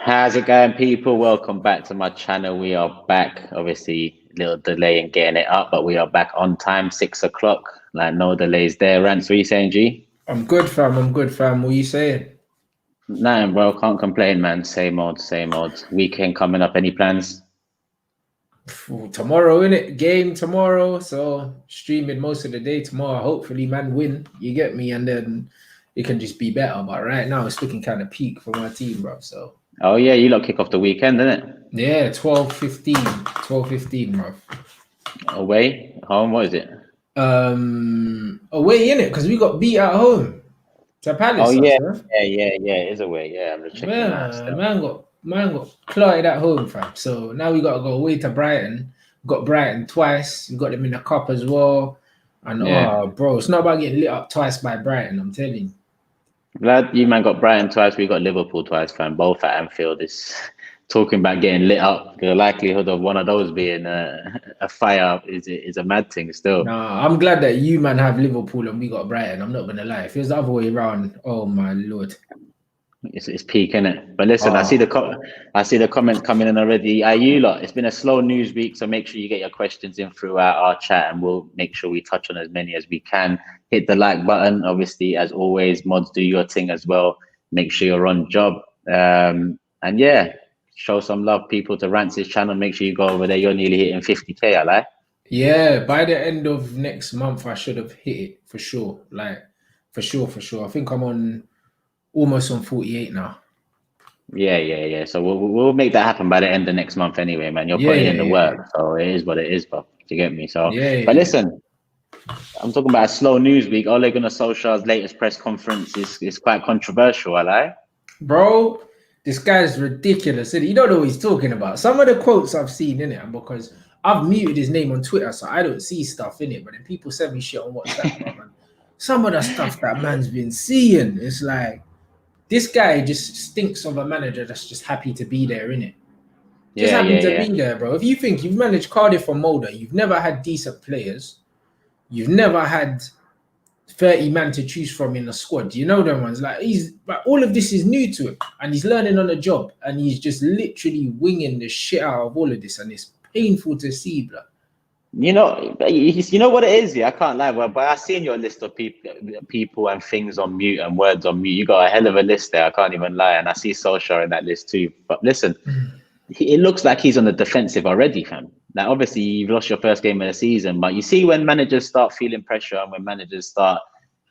How's it going, people? Welcome back to my channel. We are back. Obviously, a little delay in getting it up, but we are back on time, 6 o'clock. Like, no delays there. Rants, what are you saying, G? I'm good, fam. I'm good, fam. What are you saying? Nah, bro, can't complain, man. Same old, same old. Weekend coming up. Any plans? Tomorrow, innit? Game tomorrow. So streaming most of the day tomorrow. Hopefully, man, win. You get me? And then it can just be better. But right now, it's looking kind of peak for my team, bro. So Oh, yeah, you lot kick off the weekend, innit? yeah, 12:15. 12:15, bro. Away? Home? What is it? Away, innit? Because we got beat at home. To Oh, Palace, yeah, man. yeah. It is away. Yeah, I'm just checking it out still. Man got clotted at home, fam. So now we got to go away to Brighton. Got Brighton twice. We got them in the cup as well. And Yeah. bro, it's not about getting lit up twice by Brighton. I'm telling you. Glad you, man, got Brighton twice. We got Liverpool twice, fam. Both at Anfield. Is talking about getting lit up. The likelihood of one of those being a fire is a mad thing still. Nah, I'm glad that you, man, have Liverpool and we got Brighton. I'm not gonna lie. If it was the other way around, oh my lord. It's peak, innit? But listen, I see the comments coming in already. You lot, it's been a slow news week, so make sure you get your questions in throughout our chat, and we'll make sure we touch on as many as we can. Hit the like button, obviously, as always. Mods, do your thing as well. Make sure you're on job, and yeah, show some love, people, to Rants' channel. Make sure you go over there. You're nearly hitting 50K, I like. Yeah, by the end of next month, I should have hit it for sure. Like for sure. I think I'm on almost on 48 now. Yeah. So we'll make that happen by the end of next month anyway, man. You're putting in the work, so it is what it is, bro. Do you get me? So, but listen, I'm talking about a slow news week. Ole Gunnar Solskjaer's latest press conference is quite controversial, I like. Bro, this guy's ridiculous. You don't know what he's talking about. Some of the quotes I've seen in it, and because I've muted his name on Twitter, so I don't see stuff in it. But then people send me shit on WhatsApp, bro, man. Some of the stuff that man's been seeing, it's like this guy just stinks of a manager that's just happy to be there, innit? Just happy to be there, bro. If you think you've managed Cardiff or Mulder, you've never had decent players, you've never had 30 men to choose from in the squad. You know them ones. Like all of this is new to him, and he's learning on the job, and he's just literally winging the shit out of all of this, and it's painful to see, bro. You know what it is. Yeah, I can't lie, but I seen your list of people and things on mute and words on mute. You got a hell of a list there. I can't even lie, and I see Solskjaer in that list too. But listen, it looks like he's on the defensive already, fam. Like, obviously, you've lost your first game of the season, but you see when managers start feeling pressure and when managers start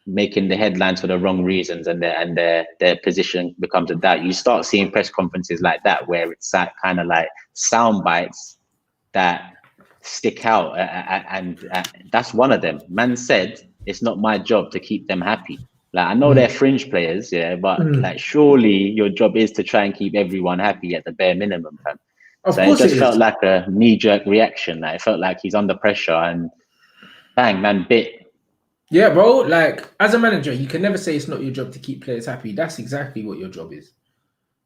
making the headlines for the wrong reasons and their position becomes a doubt, you start seeing press conferences like that where it's kind of like sound bites that stick out, and that's one of them. Man said, it's not my job to keep them happy. Like, I know they're fringe players, yeah, but like, surely your job is to try and keep everyone happy at the bare minimum, fam. So it just felt like a knee-jerk reaction. Like, it felt like he's under pressure and bang, man, bit. Yeah, bro. Like, as a manager, you can never say it's not your job to keep players happy. That's exactly what your job is.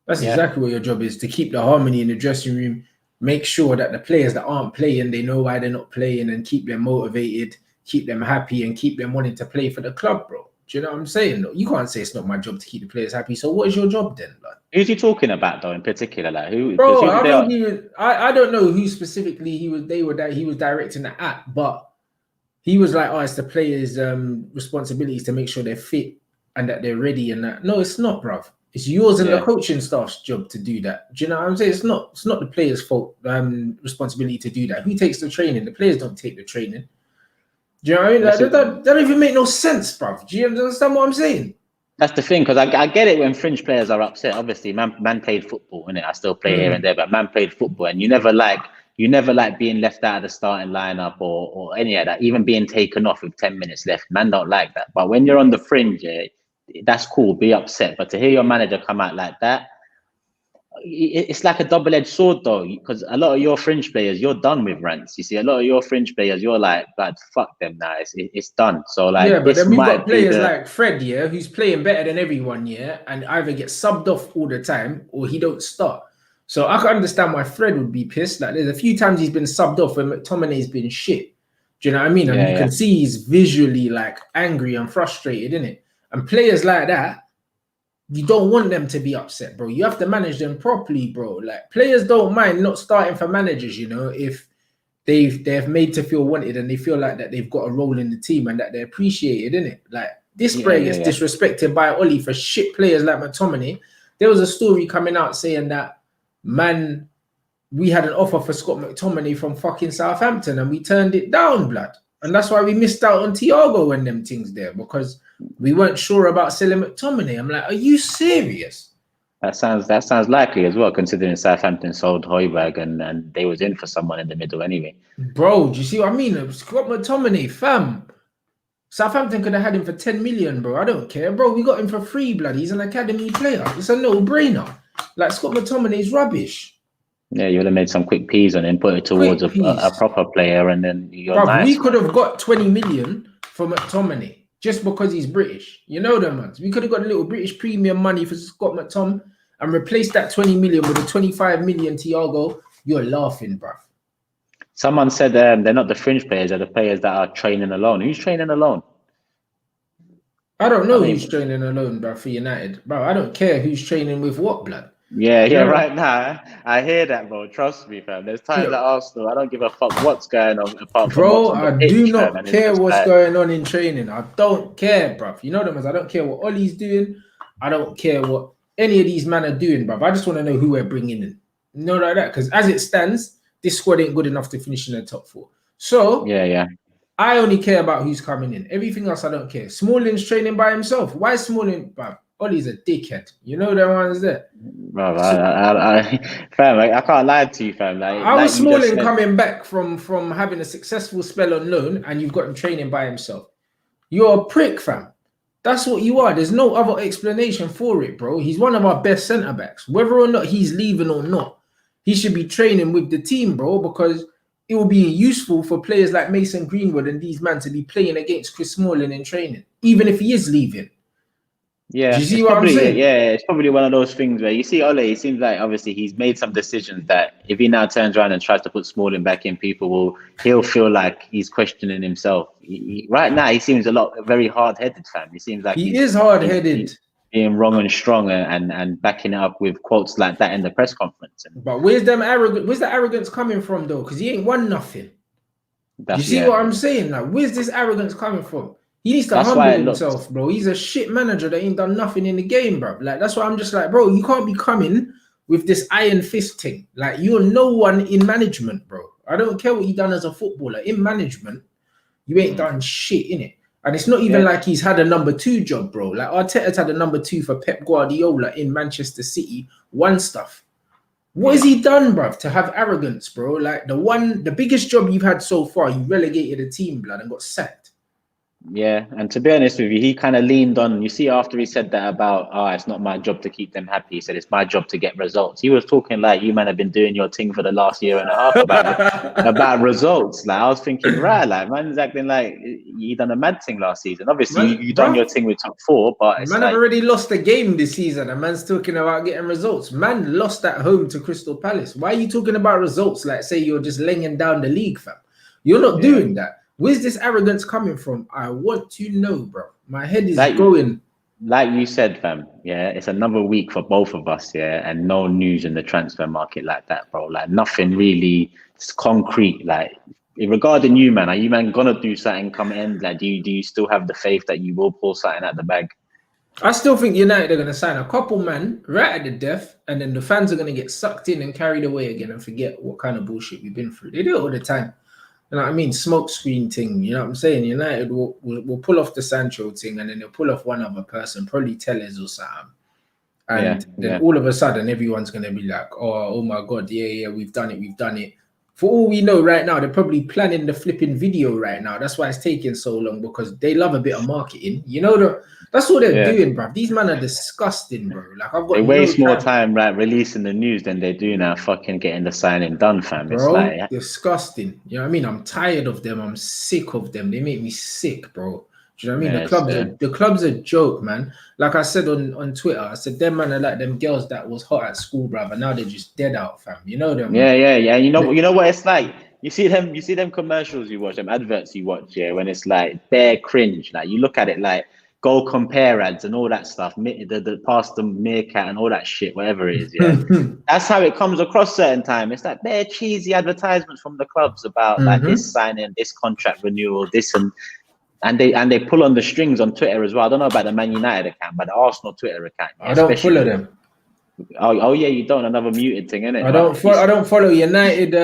That's exactly what your job is, to keep the harmony in the dressing room, make sure that the players that aren't playing, they know why they're not playing, and keep them motivated, keep them happy, and keep them wanting to play for the club, bro. Do you know what I'm saying? You can't say it's not my job to keep the players happy. So what is your job then? Like, who's he talking about though in particular? Like, who? Bro, I don't know who specifically he was directing that at, but he was like, oh, it's the players' responsibilities to make sure they're fit and that they're ready and that. No, it's not, bruv. It's yours and the coaching staff's job to do that. Do you know what I'm saying? It's not the players' fault, responsibility to do that. Who takes the training? The players don't take the training. Do you know what I mean? Like, that don't even make no sense, bruv. Do you understand what I'm saying? That's the thing, because I get it when fringe players are upset. Obviously, man played football, innit? I still play here and there, but man played football, and you never like being left out of the starting lineup or any of that, even being taken off with 10 minutes left. Man don't like that. But when you're on the fringe, that's cool, be upset. But to hear your manager come out like that, it's like a double-edged sword though, because a lot of your fringe players, you're done with Rants. You see, a lot of your fringe players, you're like, God, fuck them now. It's done. So like, yeah, but then we've got players like Fred, yeah, who's playing better than everyone, yeah, and either get subbed off all the time or he don't start. So I can understand why Fred would be pissed. Like, there's a few times he's been subbed off when McTominay's been shit. Do you know what I mean? And you can see he's visually like angry and frustrated, innit? And players like that, you don't want them to be upset, bro. You have to manage them properly, bro. Like players don't mind not starting for managers, you know, if they've made to feel wanted and they feel like that they've got a role in the team and that they're appreciated, innit? Like this player gets disrespected by Ollie for shit players like McTominay. There was a story coming out saying that, man, we had an offer for Scott McTominay from fucking Southampton and we turned it down, blood. And that's why we missed out on Thiago and them things there, because we weren't sure about selling McTominay. I'm like, are you serious? That sounds likely as well, considering Southampton sold Højbjerg and they was in for someone in the middle anyway. Bro, do you see what I mean? Scott McTominay, fam. Southampton could have had him for 10 million, bro. I don't care, bro. We got him for free, blood. He's an academy player. It's a no-brainer. Like, Scott McTominay's rubbish. Yeah, you would have made some quick peas on him, put it towards a proper player, and then you're nice. We could have got 20 million for McTominay just because he's British. You know them, man. We could have got a little British premium money for Scott McTominay and replaced that 20 million with a 25 million Thiago. You're laughing, bruv. Someone said they're not the fringe players, they're the players that are training alone. Who's training alone? I don't know who's training alone, bruv, for United. Bro, I don't care who's training with what, blood. Yeah, right now, I hear that, bro. Trust me, fam. There's times at Arsenal, I don't give a fuck what's going on. Apart from bro, I do not care what's going on in training. I don't care, bruv. You know them as I don't care what Ollie's doing. I don't care what any of these men are doing, bruv. I just want to know who we're bringing in. You know, like that. Because as it stands, this squad ain't good enough to finish in the top 4. So, yeah. I only care about who's coming in. Everything else, I don't care. Smalling's training by himself. Why is Smalling, bruv? Ollie's a dickhead. You know that one's there. Bro, fam, I can't lie to you, fam. Like, I was Smalling coming back from having a successful spell on loan, and you've got him training by himself. You're a prick, fam. That's what you are. There's no other explanation for it, bro. He's one of our best centre backs. Whether or not he's leaving or not, he should be training with the team, bro, because it will be useful for players like Mason Greenwood and these men to be playing against Chris Smalling in training, even if he is leaving. Yeah, do you see what I'm saying? Yeah, it's probably one of those things where you see Ole, it seems like obviously he's made some decisions that if he now turns around and tries to put Smalling back in, he'll feel like he's questioning himself. Right now, he seems very hard-headed, fam. He seems like he is hard-headed. Being wrong and strong and backing it up with quotes like that in the press conference. But where's the arrogance coming from, though? Because he ain't won nothing. You see what I'm saying? Like, where's this arrogance coming from? He needs to humble himself, bro. He's a shit manager that ain't done nothing in the game, bro. Like, that's why I'm just like, bro, you can't be coming with this iron fist thing. Like, you're no one in management, bro. I don't care what you done as a footballer. In management, you ain't done shit, innit? And it's not even like he's had a number 2 job, bro. Like, Arteta's had a number 2 for Pep Guardiola in Manchester City. Won stuff. What has he done, bruv, to have arrogance, bro? Like, the biggest job you've had so far, you relegated a team, blood, and got sacked. Yeah, and to be honest with you, he kind of leaned on, you see, after he said that about, it's not my job to keep them happy, he said, it's my job to get results. He was talking like, you man have been doing your thing for the last year and a half about results. Like, I was thinking, right, like, man's acting like he done a mad thing last season. Obviously, you done your thing with top 4, but it's man have already lost a game this season, and man's talking about getting results. Man lost at home to Crystal Palace. Why are you talking about results? Like, say you're just laying down the league, fam. You're not doing that. Where's this arrogance coming from? I want to know, bro. My head is going. Like you said, fam, yeah, it's another week for both of us, yeah, and no news in the transfer market like that, bro. Like, nothing really concrete. Like, regarding you, man, are you, man, gonna do something come end? Like, do you still have the faith that you will pull something out the bag? I still think United are going to sign a couple, man, right at the death, and then the fans are going to get sucked in and carried away again and forget what kind of bullshit we've been through. They do it all the time. You know what I mean? Smoke screen thing. You know what I'm saying? United will pull off the Sancho thing, and then they'll pull off one other person, probably Tellez or something. And then all of a sudden, everyone's going to be like, oh my God, yeah, we've done it. For all we know right now, they're probably planning the flipping video right now. That's why it's taking so long, because they love a bit of marketing. You know, that's what they're doing, bro. These men are disgusting, bro. Like, they waste more time like releasing the news than they do now fucking getting the signing done, fam. Bro, it's like, disgusting. You know what I mean? I'm tired of them. I'm sick of them. They make me sick, bro. Do you know what I mean? The club's a joke, man. Like I said on Twitter, I said them man are like them girls that was hot at school, brother. Now they're just dead out, fam. You know them. Yeah. You know what it's like. You see them commercials you watch, them adverts you watch, yeah, when it's like bare cringe. Like, you look at it like go compare ads and all that stuff, the past the meerkat and all that shit, whatever it is, yeah. That's how it comes across certain time. It's like bare cheesy advertisements from the clubs about like this signing, this contract renewal, this and they pull on the strings on Twitter as well. I don't know about the Man United account, but the Arsenal Twitter account. I don't follow them. Oh yeah, you don't. Another muted thing, innit? I don't follow United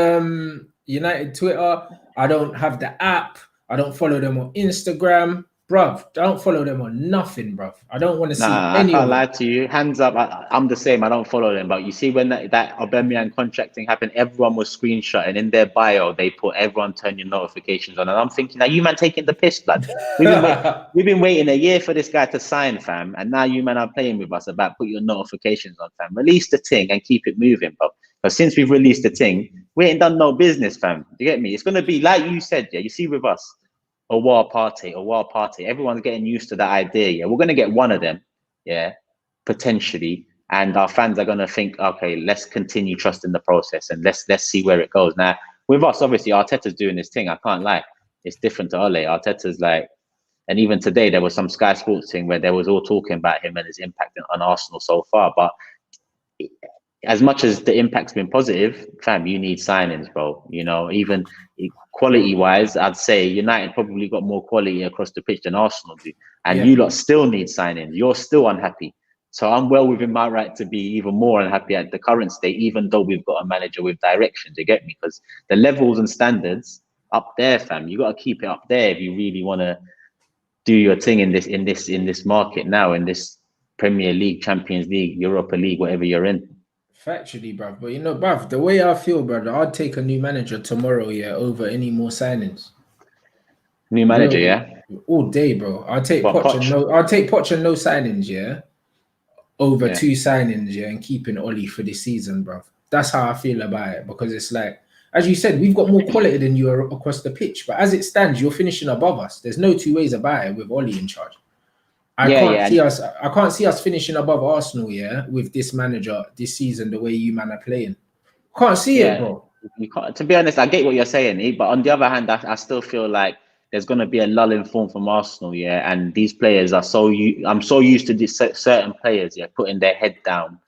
United Twitter. I don't have the app. I don't follow them on Instagram. Bruv, I don't follow them on nothing, bruv. I don't want to see any. I can't lie to you. Hands up, I'm the same. I don't follow them. But you see, when that Aubameyang contract thing happened, everyone was screenshotting in their bio. They put everyone turn your notifications on, and I'm thinking, now you man taking the piss, blood. We've been waiting a year for this guy to sign, fam, and now you man are playing with us about put your notifications on, fam. Release the thing and keep it moving, bro. Because since we've released the thing, we ain't done no business, fam. You get me? It's gonna be like you said, yeah. You see with us. A war party. Everyone's getting used to that idea. Yeah, we're gonna get one of them, yeah, potentially, and our fans are gonna think, okay, let's continue trusting the process and let's see where it goes. Now, with us, obviously, Arteta's doing this thing. I can't lie, it's different to Ole. Arteta's like, and even today there was some Sky Sports thing where they was all talking about him and his impact on Arsenal so far. But as much as the impact's been positive, fam, you need signings, bro. You know, even quality-wise, I'd say United probably got more quality across the pitch than Arsenal do. And you lot still need signings. You're still unhappy. So I'm well within my right to be even more unhappy at the current state, even though we've got a manager with direction, to get me? Because the levels and standards up there, fam, you got to keep it up there if you really want to do your thing in this market now, in this Premier League, Champions League, Europa League, whatever you're in. Factually, bruv. But you know, bruv, the way I feel, brother, I'd take a new manager tomorrow, yeah, over any more signings. New manager, yeah? All day, bro. I'll take Poch and no signings, yeah, over 2 signings, yeah, and keeping Ollie for this season, bruv. That's how I feel about it, because it's like, as you said, we've got more quality than you across the pitch, but as it stands, you're finishing above us. There's no two ways about it with Ollie in charge. I can't see us finishing above Arsenal, yeah, with this manager this season, the way you man are playing. Can't see it, bro. You can't, to be honest, I get what you're saying, but on the other hand, I still feel like there's going to be a lull in form from Arsenal, yeah, and these players are I'm so used to these certain players, yeah, putting their head down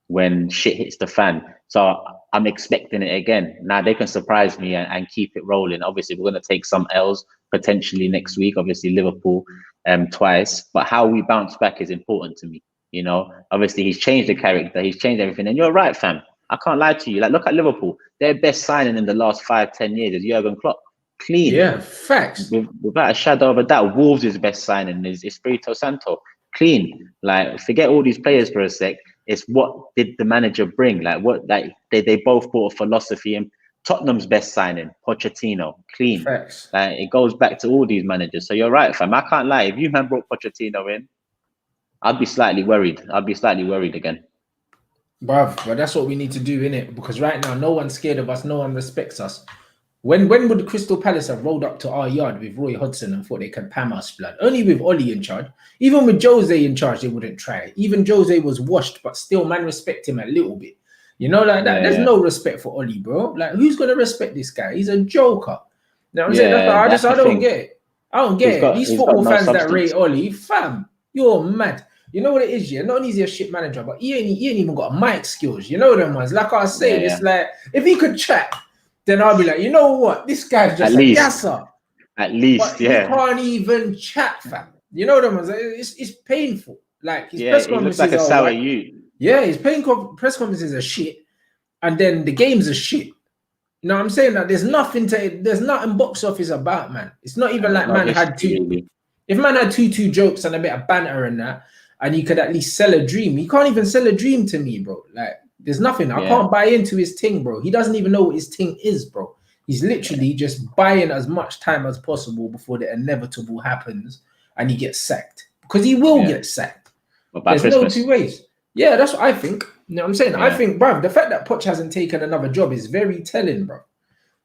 when shit hits the fan. So I'm expecting it again. Now they can surprise me and keep it rolling. Obviously, we're going to take some L's potentially next week. Obviously, Liverpool twice, but how we bounce back is important to me. You know, obviously he's changed the character, he's changed everything, and you're right, fam. I can't lie to you. Like, look at Liverpool. Their best signing in the last 5-10 years is Jurgen Klopp. Clean. Yeah, facts. Without a shadow of a doubt, Wolves' best signing is Espirito Santo. Clean. Like, forget all these players for a sec. It's what did the manager bring? Like, what, like they both brought a philosophy. And Tottenham's best signing, Pochettino, clean. Facts. Like, it goes back to all these managers. So you're right, fam. I can't lie. If you man brought Pochettino in, I'd be slightly worried. I'd be slightly worried again. Bruv, but that's what we need to do, innit? Because right now, no one's scared of us. No one respects us. When would Crystal Palace have rolled up to our yard with Roy Hodgson and thought they could pam us, blood? Only with Ollie in charge. Even with Jose in charge, they wouldn't try. Even Jose was washed, but still, man, respect him a little bit. You know, like that. There's no respect for Ollie, bro. Like, who's gonna respect this guy? He's a joker. You know what I'm saying? That's I don't get it. I don't get it. These football fans that rate Ollie, fam, you're mad. You know what it is, yeah? Not only is he a shit manager, but he ain't even got mic skills. You know them ones. Like I was saying, it's like, if he could chat, then I'll be like, you know what? This guy's just a gasser. At least, but he can't even chat, fam. You know them ones. It's painful. Like, his press conferences looks like a sour youth. Yeah, his press conferences are shit, and then the games are shit. You know what I'm saying? That there's nothing box office about, man. It's not even like man had two. If man had two jokes and a bit of banter and that, and he could at least sell a dream. He can't even sell a dream to me, bro. Like, there's nothing. I can't buy into his thing, bro. He doesn't even know what his thing is, bro. He's literally just buying as much time as possible before the inevitable happens and he gets sacked. Because he will get sacked. There's no two ways. Yeah, that's what I think. You know what I'm saying? I think, bro, the fact that Poch hasn't taken another job is very telling, bro.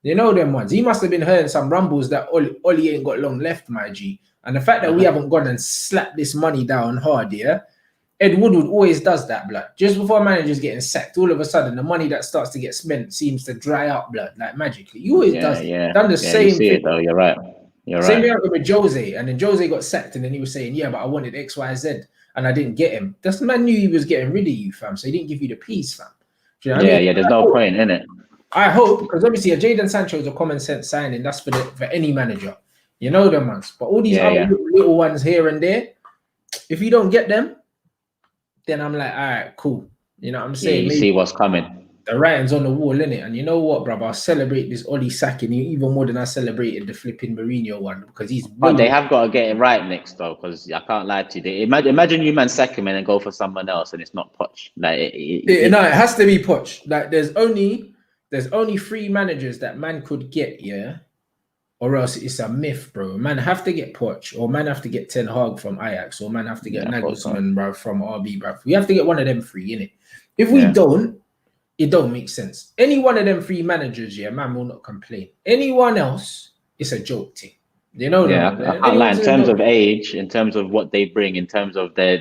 You know them ones. He must have been hearing some rumbles that Ollie ain't got long left, my G. And the fact that we haven't gone and slapped this money down hard, yeah? Ed Woodward always does that, blood. Just before a manager's getting sacked, all of a sudden, the money that starts to get spent seems to dry up, blood, like magically. He always does. Yeah. Done the same you see thing. it, though. You're right. You're Same right. thing with Jose, and then Jose got sacked, and then he was saying, "Yeah, but I wanted X, Y, Z, and I didn't get him." That's the man knew he was getting rid of you, fam. So he didn't give you the peace, fam. Do you know what I mean? Yeah. There's no point in it. I hope, because obviously a Jadon Sancho is a common sense signing. That's for any manager, you know them ones. But all these other little ones here and there, if you don't get them, then I'm like, all right, cool. You know what I'm saying? Yeah, you see what's coming. The writing's on the wall, innit? And you know what, brother? I'll celebrate this Ollie sacking even more than I celebrated the flipping Mourinho one, because he's. But they have got to get it right next, though, because I can't lie to you. Imagine you man sack him and then go for someone else, and it's not Poch. Like No, it has to be Poch. Like there's only 3 managers that man could get, yeah, or else it's a myth, bro. Man have to get Poch, or man have to get Ten Hag from Ajax, or man have to get Nagelsmann, bro, from RB, bro. We have to get one of them 3, innit? If we don't, it don't make sense. Any one of them 3 managers, yeah, man will not complain. Anyone else, it's a joke thing. You know, I can't lie. In terms of age, in terms of what they bring, in terms of their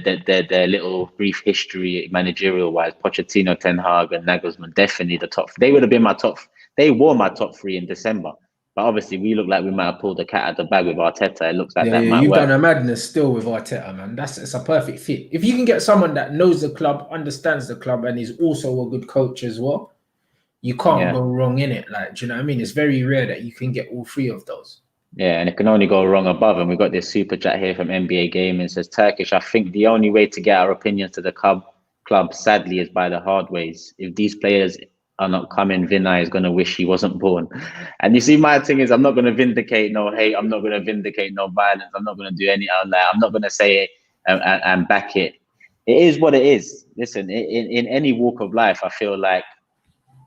little brief history, managerial wise, Pochettino, Ten Hag, and Nagelsmann, definitely the top. They would have been my top. They were my top 3 in December. But obviously, we look like we might have pulled the cat out of the bag with Arteta. It looks like that might you've work. done a madness still with Arteta, man. It's a perfect fit. If you can get someone that knows the club, understands the club, and is also a good coach as well, you can't go wrong in it. Like, do you know what I mean? It's very rare that you can get all 3 of those. Yeah, and it can only go wrong above. And we got this super chat here from NBA Gaming. Says Turkish, I think the only way to get our opinions to the club, sadly, is by the hard ways. If these players are not coming, Vinay is going to wish he wasn't born. And you see, my thing is, I'm not going to vindicate no hate. I'm not going to vindicate no violence. I'm not going to do any I'm not going to say it and back it. It is what it is. Listen, in any walk of life, I feel like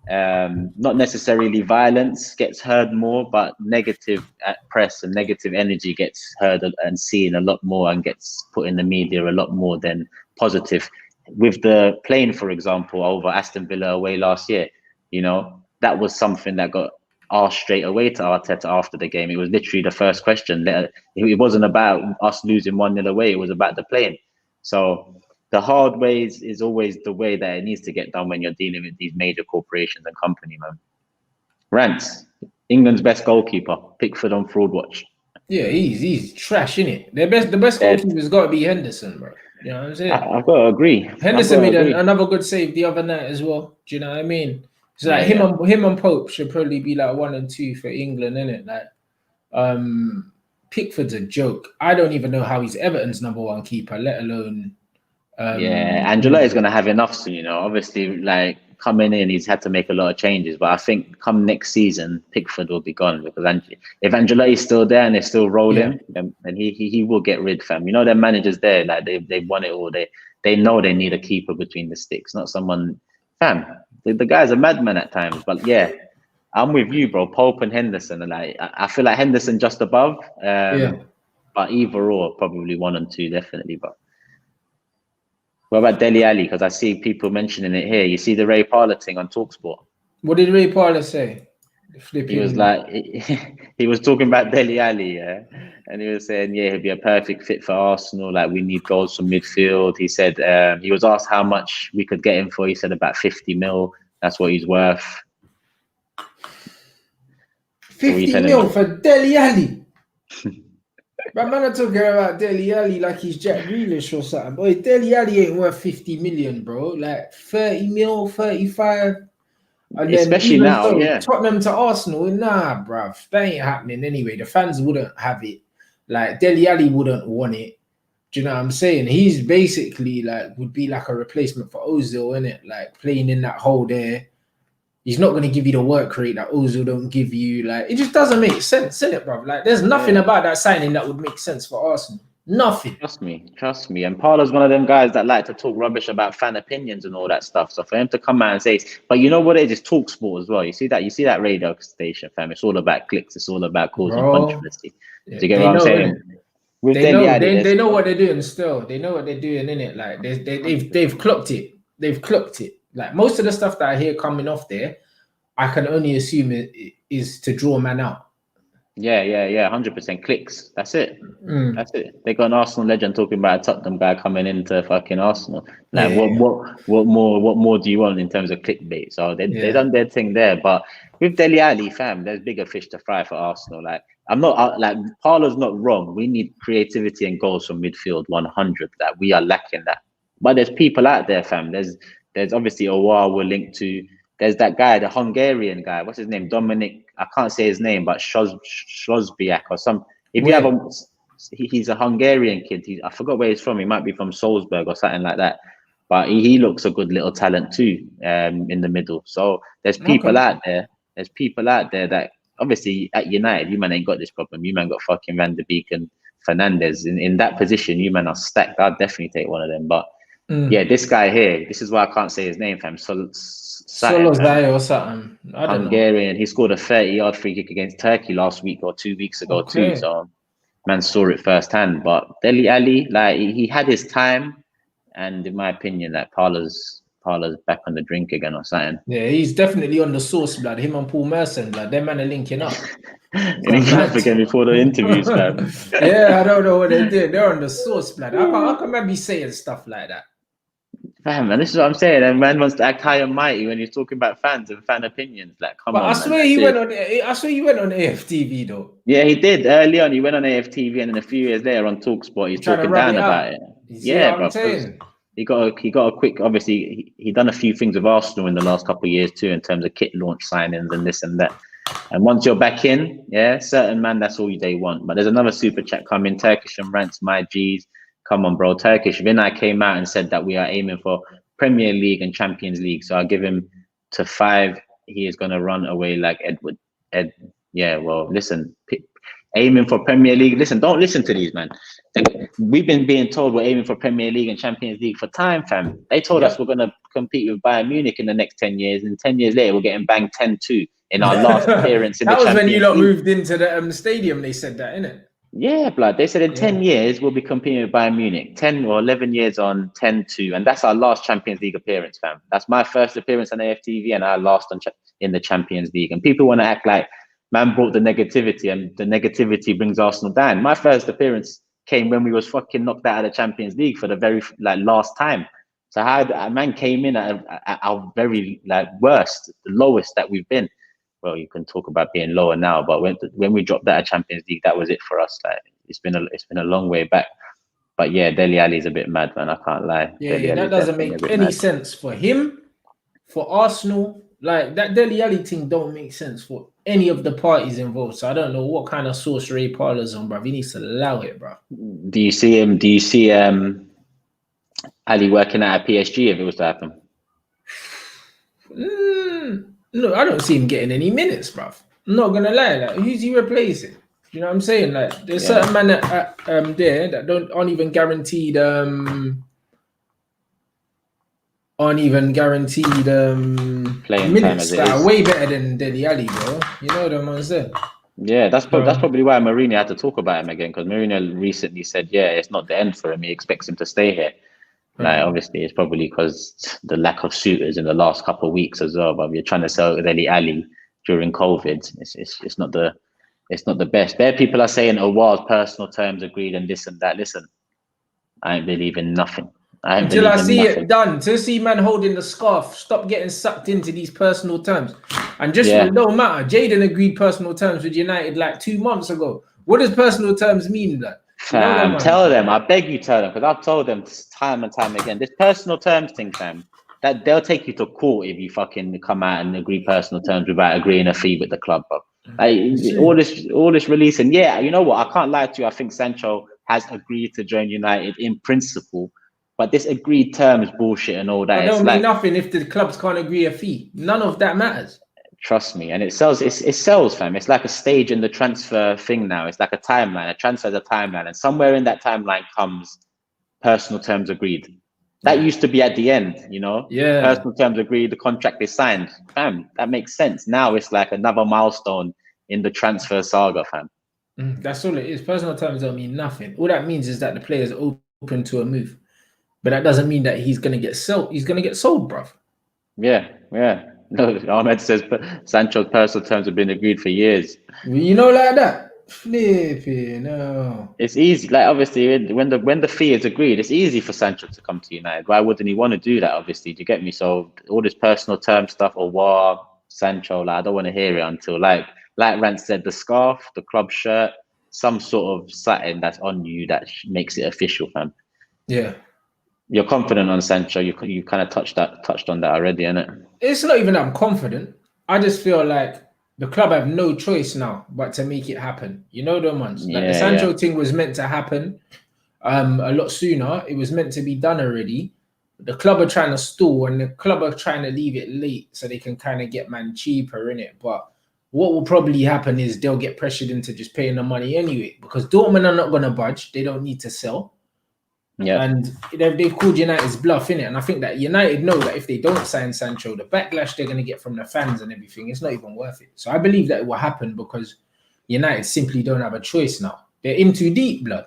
not necessarily violence gets heard more, but negative press and negative energy gets heard and seen a lot more and gets put in the media a lot more than positive. With the plane, for example, over Aston Villa away last year, you know, that was something that got asked straight away to Arteta after the game. It was literally the first question. It wasn't about us losing 1-0 away. It was about the plane. So the hard ways is always the way that it needs to get done when you're dealing with these major corporations and company, man. Rants, England's best goalkeeper, Pickford on fraud watch. Yeah, he's trash, innit? The best goalkeeper's got to be Henderson, bro. You know what I'm saying? I've got to agree. Henderson made another good save the other night as well. Do you know what I mean? It's like him and Pope should probably be like 1 and 2 for England, innit? Like, Pickford's a joke. I don't even know how he's Everton's #1 keeper, let alone. Angela is going to have enough soon, you know. Obviously, like coming in, he's had to make a lot of changes. But I think come next season, Pickford will be gone, because if Angela is still there and they're still rolling, then he will get rid, fam. You know, their managers there, like they've won it all. They know they need a keeper between the sticks, not someone, fam. The guy's a madman at times. But yeah, I'm with you, bro. Pope and Henderson, and I feel like Henderson just above. But either or, probably 1 and 2, definitely. But what about Dele Alli? Because I see people mentioning it here. You see the Ray Parlour thing on TalkSport. What did Ray Parlour say? He was like, he was talking about Dele Alli, and he was saying, yeah, he'd be a perfect fit for Arsenal. Like, we need goals from midfield. He said he was asked how much we could get him for. He said about 50 mil. That's what he's worth. 50 mil for Dele Alli. But man, I'm talking about Dele Alli like he's Jack Grealish or something. Boy, Dele Alli ain't worth 50 million, bro. Like 30 mil, 35. And especially now, Tottenham to Arsenal, nah, bruv. That ain't happening anyway. The fans wouldn't have it. Like, Dele Alli wouldn't want it. Do you know what I'm saying? He's basically like, would be like a replacement for Ozil, innit? Like, playing in that hole there. He's not going to give you the work rate that Ozil don't give you. Like, it just doesn't make sense, innit, bro? Like, there's nothing about that signing that would make sense for Arsenal. Nothing. Trust me. And Parlour's one of them guys that like to talk rubbish about fan opinions and all that stuff. So for him to come out and say, but you know what it is? It's TalkSport as well. You see that radio station, fam. It's all about clicks. It's all about causing controversy. Do you get what I'm saying? They know what they're doing still. They know what they're doing, innit? Like, they've clocked it. They've clocked it. Like, most of the stuff that I hear coming off there, I can only assume it is to draw man out. Yeah, 100% clicks. That's it. Mm. That's it. They got an Arsenal legend talking about a Tottenham guy coming into fucking Arsenal. Like, Yeah, what more do you want in terms of clickbait? So they done their thing there. But with Dele Alli, fam, there's bigger fish to fry for Arsenal. Like, I'm not like Parlour's not wrong. We need creativity and goals from midfield, 100. That we are lacking that. But there's people out there, fam. There's obviously Aouar we're linked to. There's that guy, the Hungarian guy. What's his name? Dominic. I can't say his name, but Szozdbiak or some. If you have a, he's a Hungarian kid. I forgot where he's from. He might be from Salzburg or something like that. But he looks a good little talent too, in the middle. So there's people out there. There's people out there that obviously at United, you man ain't got this problem. You man got fucking Van der Beek and Fernandez in that position. You man are stacked. I'd definitely take one of them. But yeah, this guy here. This is why I can't say his name, fam. SOLSKJAER or something. I don't Hungarian. He scored a 30-yard free kick against Turkey last week or 2 weeks ago too. So man saw it firsthand. But Dele Alli, like he had his time, and in my opinion, like Parlour's back on the drink again or something. Yeah, he's definitely on the sauce, blood. Him and Paul Merson, blood. Them man are linking up. Linking up again before the interviews, man. Yeah, I don't know what they did. They're on the sauce, blood. I can remember saying stuff like that. Fam, man, this is what I'm saying. And man wants to act high and mighty when he's talking about fans and fan opinions. Like, come on. I swear he went on AFTV though. Yeah, he did. Early on, he went on AFTV, and then a few years later on TalkSport, he's talking down about it. Yeah, bro. He got a quick. Obviously, he done a few things with Arsenal in the last couple of years too, in terms of kit launch signings and this and that. And once you're back in, yeah, certain man, that's all they want. But there's another super chat coming. Turkish and Rants, my G's. Come on, bro. Turkish. Vinay came out and said that we are aiming for Premier League and Champions League. So I'll give him to 5. He is going to run away like Edward. Yeah, well, listen. Aiming for Premier League. Listen, don't listen to these, man. We've been being told we're aiming for Premier League and Champions League for time, fam. They told us we're going to compete with Bayern Munich in the next 10 years. And 10 years later, we're getting banged 10-2 in our last appearance in the Champions League. That was when you lot moved into the stadium. They said that, innit? Yeah, blood. They said in 10 years, we'll be competing with Bayern Munich. 10 or 11 years on, 10-2. And that's our last Champions League appearance, fam. That's my first appearance on AFTV and our last in the Champions League. And people want to act like man brought the negativity and the negativity brings Arsenal down. My first appearance came when we was fucking knocked out of the Champions League for the very last time. So how a man came in at our very worst, the lowest that we've been. Well, you can talk about being lower now, but when we dropped out of Champions League, that was it for us. Like it's been a long way back. But yeah, Dele Alli's a bit mad, man. I can't lie. Yeah, that doesn't make any sense for him, for Arsenal. Like that Dele Alli thing don't make sense for any of the parties involved. So I don't know what kind of sorcery Parlour's on, bro. He needs to allow it, bro. Do you see him? Do you see Ali working out at PSG if it was to happen? No, I don't see him getting any minutes, bruv. I'm not gonna lie. Like, who's he replacing? You know what I'm saying? Like, there's certain men there that aren't even guaranteed playing minutes that are way better than Dele Alli, bro. You know what I'm gonna say? Yeah, that's probably why Mourinho had to talk about him again, because Mourinho recently said, yeah, it's not the end for him. He expects him to stay here. Like obviously, it's probably because the lack of suitors in the last couple of weeks as well. But if you're trying to sell Dele Alli during COVID, it's not the best. There, people are saying, "Oh, wow, personal terms agreed and this and that." Listen, I ain't believing nothing. Until I see it done, to see man holding the scarf, stop getting sucked into these personal terms. And just no matter, Jaden agreed personal terms with United like 2 months ago. What does personal terms mean, like? Fam, tell them. I beg you, tell them, because I've told them time and time again. This personal terms thing, fam, that they'll take you to court if you fucking come out and agree personal terms without agreeing a fee with the club, bro. Like, all this releasing. Yeah, you know what? I can't lie to you. I think Sancho has agreed to join United in principle, but this agreed terms bullshit and all that. It don't mean nothing if the clubs can't agree a fee. None of that matters. Trust me, and it sells, fam. It's like a stage in the transfer thing now. It's like a timeline. A transfer is a timeline, and somewhere in that timeline comes personal terms agreed. That used to be at the end, you know? Yeah. Personal terms agreed, the contract is signed. Fam, that makes sense. Now it's like another milestone in the transfer saga, fam. That's all it is. Personal terms don't mean nothing. All that means is that the player is open to a move. But that doesn't mean that he's gonna get sold. He's gonna get sold, bruv. Yeah. No, Ahmed says Sancho's personal terms have been agreed for years. You know, like that. Flipping no. It's easy. Like obviously, when the fee is agreed, it's easy for Sancho to come to United. Why wouldn't he want to do that? Obviously, do you get me? So all this personal term stuff, or war, Sancho, like I don't want to hear it until like Rance said, the scarf, the club shirt, some sort of satin that's on you that makes it official, fam. Yeah. You're confident on Sancho. You kind of touched on that already, innit? It's not even that I'm confident. I just feel like the club have no choice now but to make it happen. You know the ones. Like the Yeah, Sancho yeah. thing was meant to happen a lot sooner. It was meant to be done already. The club are trying to stall and the club are trying to leave it late so they can kind of get man cheaper in it. But what will probably happen is they'll get pressured into just paying the money anyway because Dortmund are not going to budge. They don't need to sell. Yeah. And they've called United's bluff in it. And I think that United know that if they don't sign Sancho, the backlash they're going to get from the fans and everything, it's not even worth it. So I believe that it will happen because United simply don't have a choice now. They're in too deep, blood.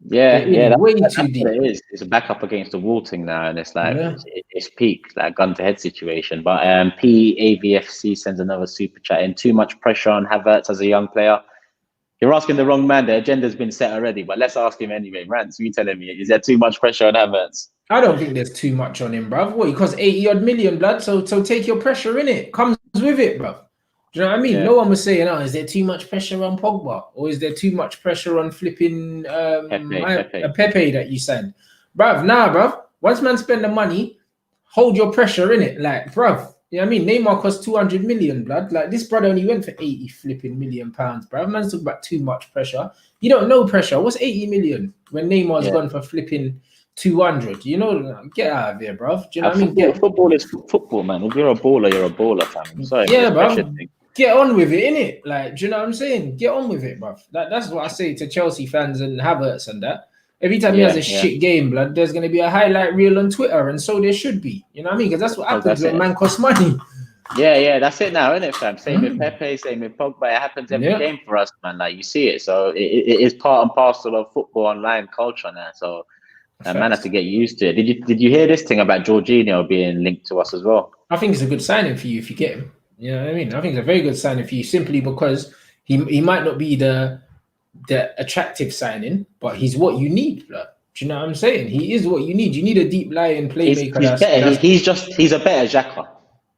Yeah, way that's too what deep. it is. It's a back up against the wall thing now, and it's like Yeah. it's peak, like gun to head situation. But PAVFC sends another super chat in. Too much pressure on Havertz as a young player. You're asking the wrong man. The agenda's been set already, but let's ask him anyway. Rants, you telling me, is there too much pressure on Havertz? I don't think there's too much on him, bruv. What, he costs 80 odd million, blood. So take your pressure in it. Comes with it, bruv. Do you know what I mean? Yeah. No one was saying, oh, is there too much pressure on Pogba? Or is there too much pressure on flipping Pepe that you signed? Bruv, nah, bruv. Once man spend the money, hold your pressure in it. Like, bruv, you know what I mean? Neymar cost 200 million, blood. Like, this brother only went for 80 flipping million pounds, bruv. Man's talking about too much pressure. You don't know pressure. What's 80 million when Neymar's gone for flipping 200? You know, get out of here, bruv. Do you know what I mean? Football is football, man. If you're a baller, you're a baller, fam. Sorry, yeah, bruv. Get on with it, innit? Like, do you know what I'm saying? Get on with it, bruv. That's what I say to Chelsea fans and Havertz and that. Every time he has a shit game, blood, there's going to be a highlight reel on Twitter, and so there should be. You know what I mean? Because that's what happens when man costs money. Yeah, that's it now, isn't it, fam? Same with Pepe, same with Pogba. It happens every game for us, man. Like, you see it. So it is part and parcel of football online culture now. So man has to get used to it. Did you hear this thing about Jorginho being linked to us as well? I think it's a good signing for you if you get him. You know what I mean? I think it's a very good signing for you simply because he might not be the attractive signing, but he's what you need. Like, do you know what I'm saying? He is what you need. You need a deep lying playmaker. He's a better Xhaka.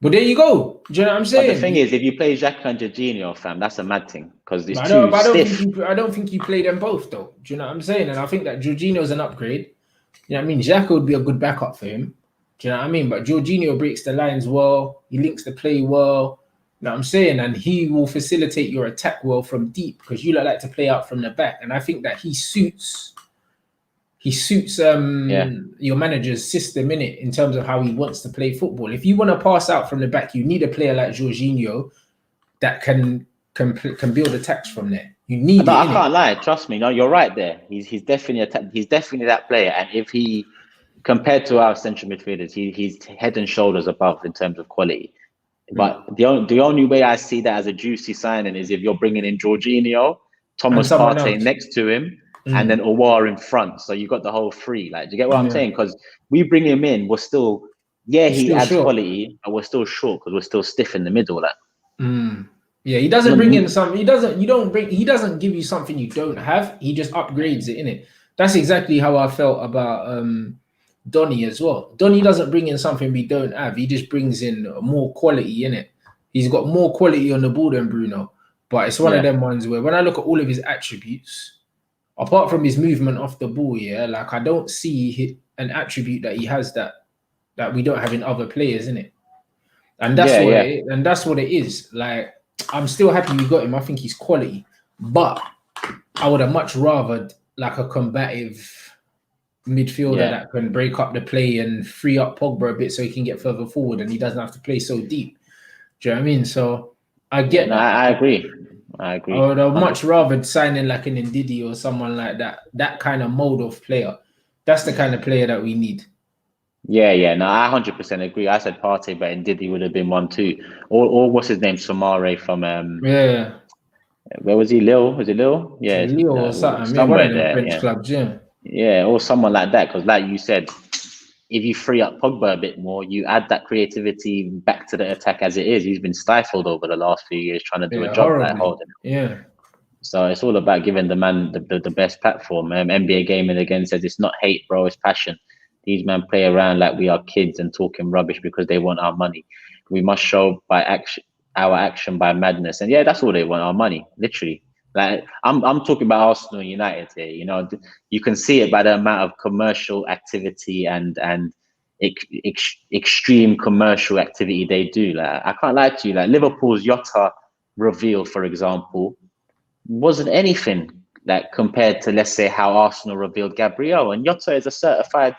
But there you go. Do you know what I'm saying? But the thing is, if you play Xhaka and Jorginho, fam, that's a mad thing because it's stiff. I don't think you play them both, though. Do you know what I'm saying? And I think that Jorginho's an upgrade. You know what I mean? Xhaka would be a good backup for him. Do you know what I mean? But Jorginho breaks the lines well. He links the play well. You know what I'm saying? And he will facilitate your attack well from deep because you like to play out from the back. And I think that he suits your manager's system in terms of how he wants to play football. If you want to pass out from the back, you need a player like Jorginho that can build attacks from there. You need. I can't lie. Trust me. No, you're right there. He's definitely that player. And if he compared to our central midfielders, he's head and shoulders above in terms of quality. But the only way I see that as a juicy signing is if you're bringing in Jorginho, Thomas Partey next to him, and then Aouar in front. So you got the whole three. Like, do you get what I'm saying? Because we bring him in, we're still, he adds quality, but we're still short because we're still stiff in the middle. Like, yeah, he doesn't bring in some. He doesn't give you something you don't have. He just upgrades it, innit? That's exactly how I felt about Donny as well. Donny doesn't bring in something we don't have. He just brings in more quality in it. He's got more quality on the ball than Bruno. But it's one of them ones where when I look at all of his attributes, apart from his movement off the ball, like I don't see an attribute that he has that we don't have in other players, in it. And that's what it is. Like, I'm still happy we got him. I think he's quality, but I would have much rather like a combative midfielder that can break up the play and free up Pogba a bit so he can get further forward and he doesn't have to play so deep. Do you know what I mean? So I get that. I agree. I would have much rather sign in like an Ndidi or someone like that kind of mode of player. That's the kind of player that we need. No, I 100% agree. I said Partey, but Ndidi would have been one too. Or what's his name? Somare from where was he? Lille? Was it Lille? Yeah, Lille or something. Somewhere there. French clubs, yeah, or someone like that. Because, like you said, if you free up Pogba a bit more, you add that creativity back to the attack as it is. He's been stifled over the last few years trying to do a job like holding. Yeah. So it's all about giving the man the best platform. NBA Gaming again says it's not hate, bro, it's passion. These men play around like we are kids and talking rubbish because they want our money. We must show by action our action by madness. And yeah, that's all they want, our money, literally. Like I'm talking about Arsenal and United here. You know, you can see it by the amount of commercial activity and extreme commercial activity they do. Like I can't lie to you. Like Liverpool's Jota reveal, for example, wasn't anything like compared to, let's say, how Arsenal revealed Gabriel. And Jota is a certified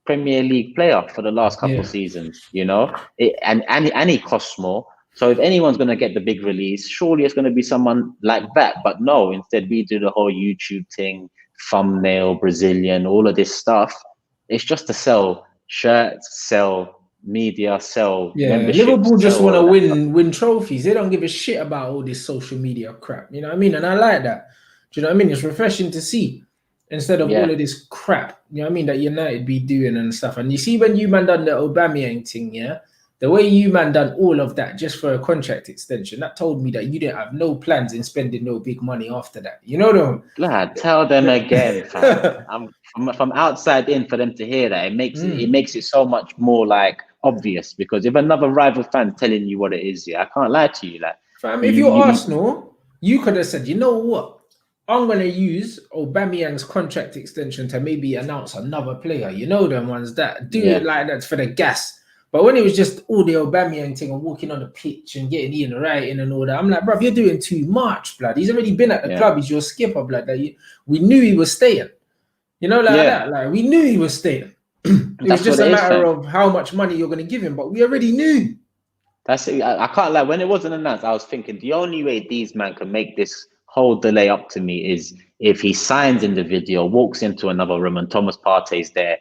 Premier League player for the last couple of seasons. You know, and he costs more. So if anyone's going to get the big release, surely it's going to be someone like that. But no, instead we do the whole YouTube thing, thumbnail, Brazilian, all of this stuff. It's just to sell shirts, sell media, sell memberships. Liverpool just want to win trophies. They don't give a shit about all this social media crap. You know what I mean? And I like that. Do you know what I mean? It's refreshing to see instead of all of this crap. You know what I mean? That United be doing and stuff. And you see when you man done the Aubameyang thing, yeah. The way you man done all of that just for a contract extension, that told me that you didn't have no plans in spending no big money after that. You know them? Lad, tell them again, fam. I'm from outside in for them to hear that. It makes it so much more like obvious, because if another rival fan telling you what it is, I can't lie to you. Like, fam, if you're Arsenal, you could have said, you know what? I'm gonna use Aubameyang's contract extension to maybe announce another player. You know them ones that do it like that for the gas. But when it was just all the Aubameyang thing and walking on the pitch and getting in writing and all that, I'm like, bro, you're doing too much, blood. He's already been at the club. He's your skipper, blood. Like, we knew he was staying. You know, like that. Like, we knew he was staying. It was just a matter of how much money you're going to give him, but we already knew. That's it. I can't lie. When it wasn't announced, I was thinking the only way these men can make this whole delay up to me is if he signs in the video, walks into another room, and Thomas Partey's there.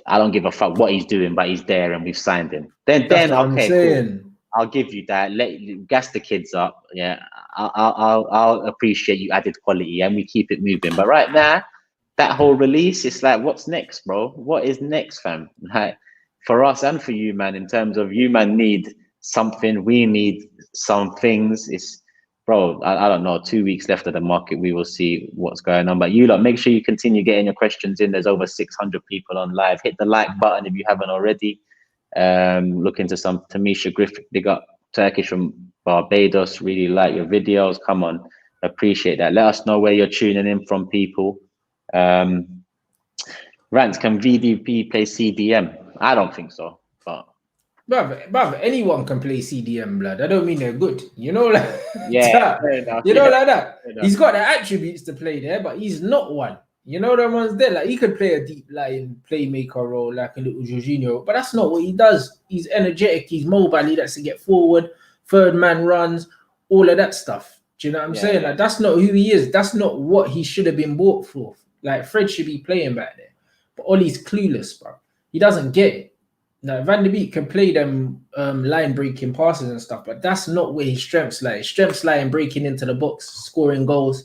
I don't give a fuck what he's doing, but he's there and we've signed him. Then okay, cool. I'll give you that. Gas the kids up. Yeah, I'll appreciate you added quality and we keep it moving. But right now, that whole release, it's like, what's next, bro? What is next, fam? Like, for us and for you, man, in terms of you, man, need something. We need some things. It's, bro, I don't know, 2 weeks left of the market. We will see what's going on. But you lot, make sure you continue getting your questions in. There's over 600 people on live. Hit the like button if you haven't already. Look into some Tamisha Griffith. They got Turkish from Barbados. Really like your videos. Come on, appreciate that. Let us know where you're tuning in from, people. Rants, can VDP play CDM? I don't think so, but Bruv, anyone can play CDM, blood. I don't mean they're good. You know, like fair enough. You know, like that. He's got the attributes to play there, but he's not one. You know, the ones there. Like, he could play a deep line playmaker role, like a little Jorginho, but that's not what he does. He's energetic, he's mobile, he likes to get forward, third man runs, all of that stuff. Do you know what I'm saying? Like, that's not who he is. That's not what he should have been bought for. Like, Fred should be playing back there. But Ollie's clueless, bro. He doesn't get it. Now, Van de Beek can play them line breaking passes and stuff, but that's not where his strengths lie. His strengths lie in breaking into the box, scoring goals,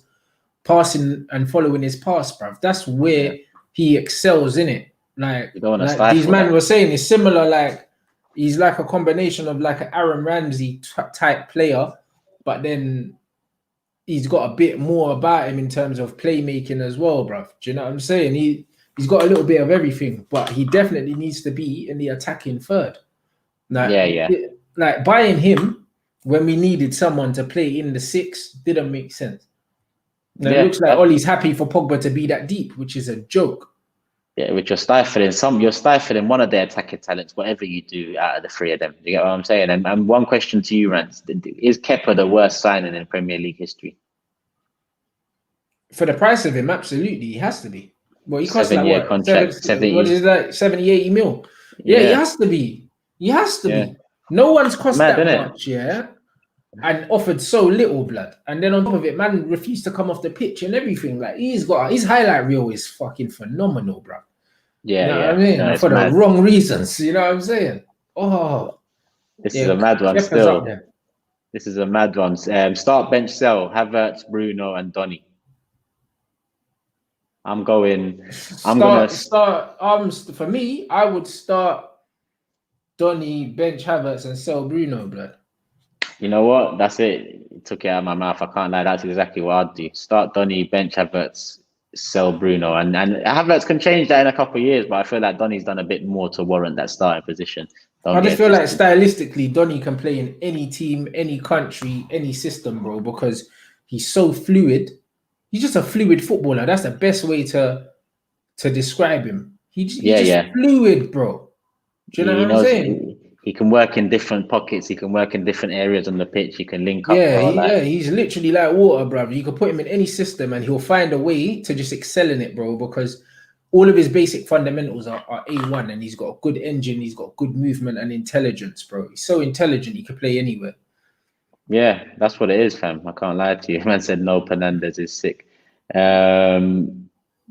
passing and following his pass, bruv. That's where he excels in it. Like these men were saying, it's similar. Like, he's like a combination of like an Aaron Ramsey type player, but then he's got a bit more about him in terms of playmaking as well, bruv. Do you know what I'm saying? He's got a little bit of everything, but he definitely needs to be in the attacking third. Like, like buying him when we needed someone to play in the six didn't make sense. Now, it looks like Ollie's happy for Pogba to be that deep, which is a joke. Yeah, which you're stifling one of their attacking talents, whatever you do out of the three of them. You get what I'm saying? And one question to you, Rance, is Kepa the worst signing in Premier League history? For the price of him, absolutely, he has to be. Well, he costs like what? Contract, 70, 80 mil. Yeah, he has to be. He has to be. No one's cost that much, and offered so little, blood. And then on top of it, man refused to come off the pitch and everything. Like, he's got his highlight reel is fucking phenomenal, bro. Yeah, you know what I mean? No, for the wrong reasons. You know what I'm saying? Oh, this is a mad one still. This is a mad one. Start, bench, sell. Havertz, Bruno, and Donny. I'm gonna start. For me, I would start Donny, bench Havertz, and sell Bruno, blood. You know what? That's it. It took it out of my mouth. I can't lie. That's exactly what I'd do. Start Donny, bench Havertz, sell Bruno. And Havertz can change that in a couple of years, but I feel like Donny's done a bit more to warrant that starting position. I Don't just get feel like twisted. stylistically, Donny can play in any team, any country, any system, bro, because he's so fluid. He's just a fluid footballer. That's the best way to describe him. He's just fluid, bro. Do you know He what I'm knows saying? he can work in different pockets. He can work in different areas on the pitch. He can link up, Yeah, bro. he's literally like water, bro. You can put him in any system and he'll find a way to just excel in it, bro, because all of his basic fundamentals are A1, and he's got a good engine, he's got good movement and intelligence, bro. He's so intelligent, he can play anywhere. Yeah, that's what it is, fam. I can't lie to you. Man said no, Fernandez is sick.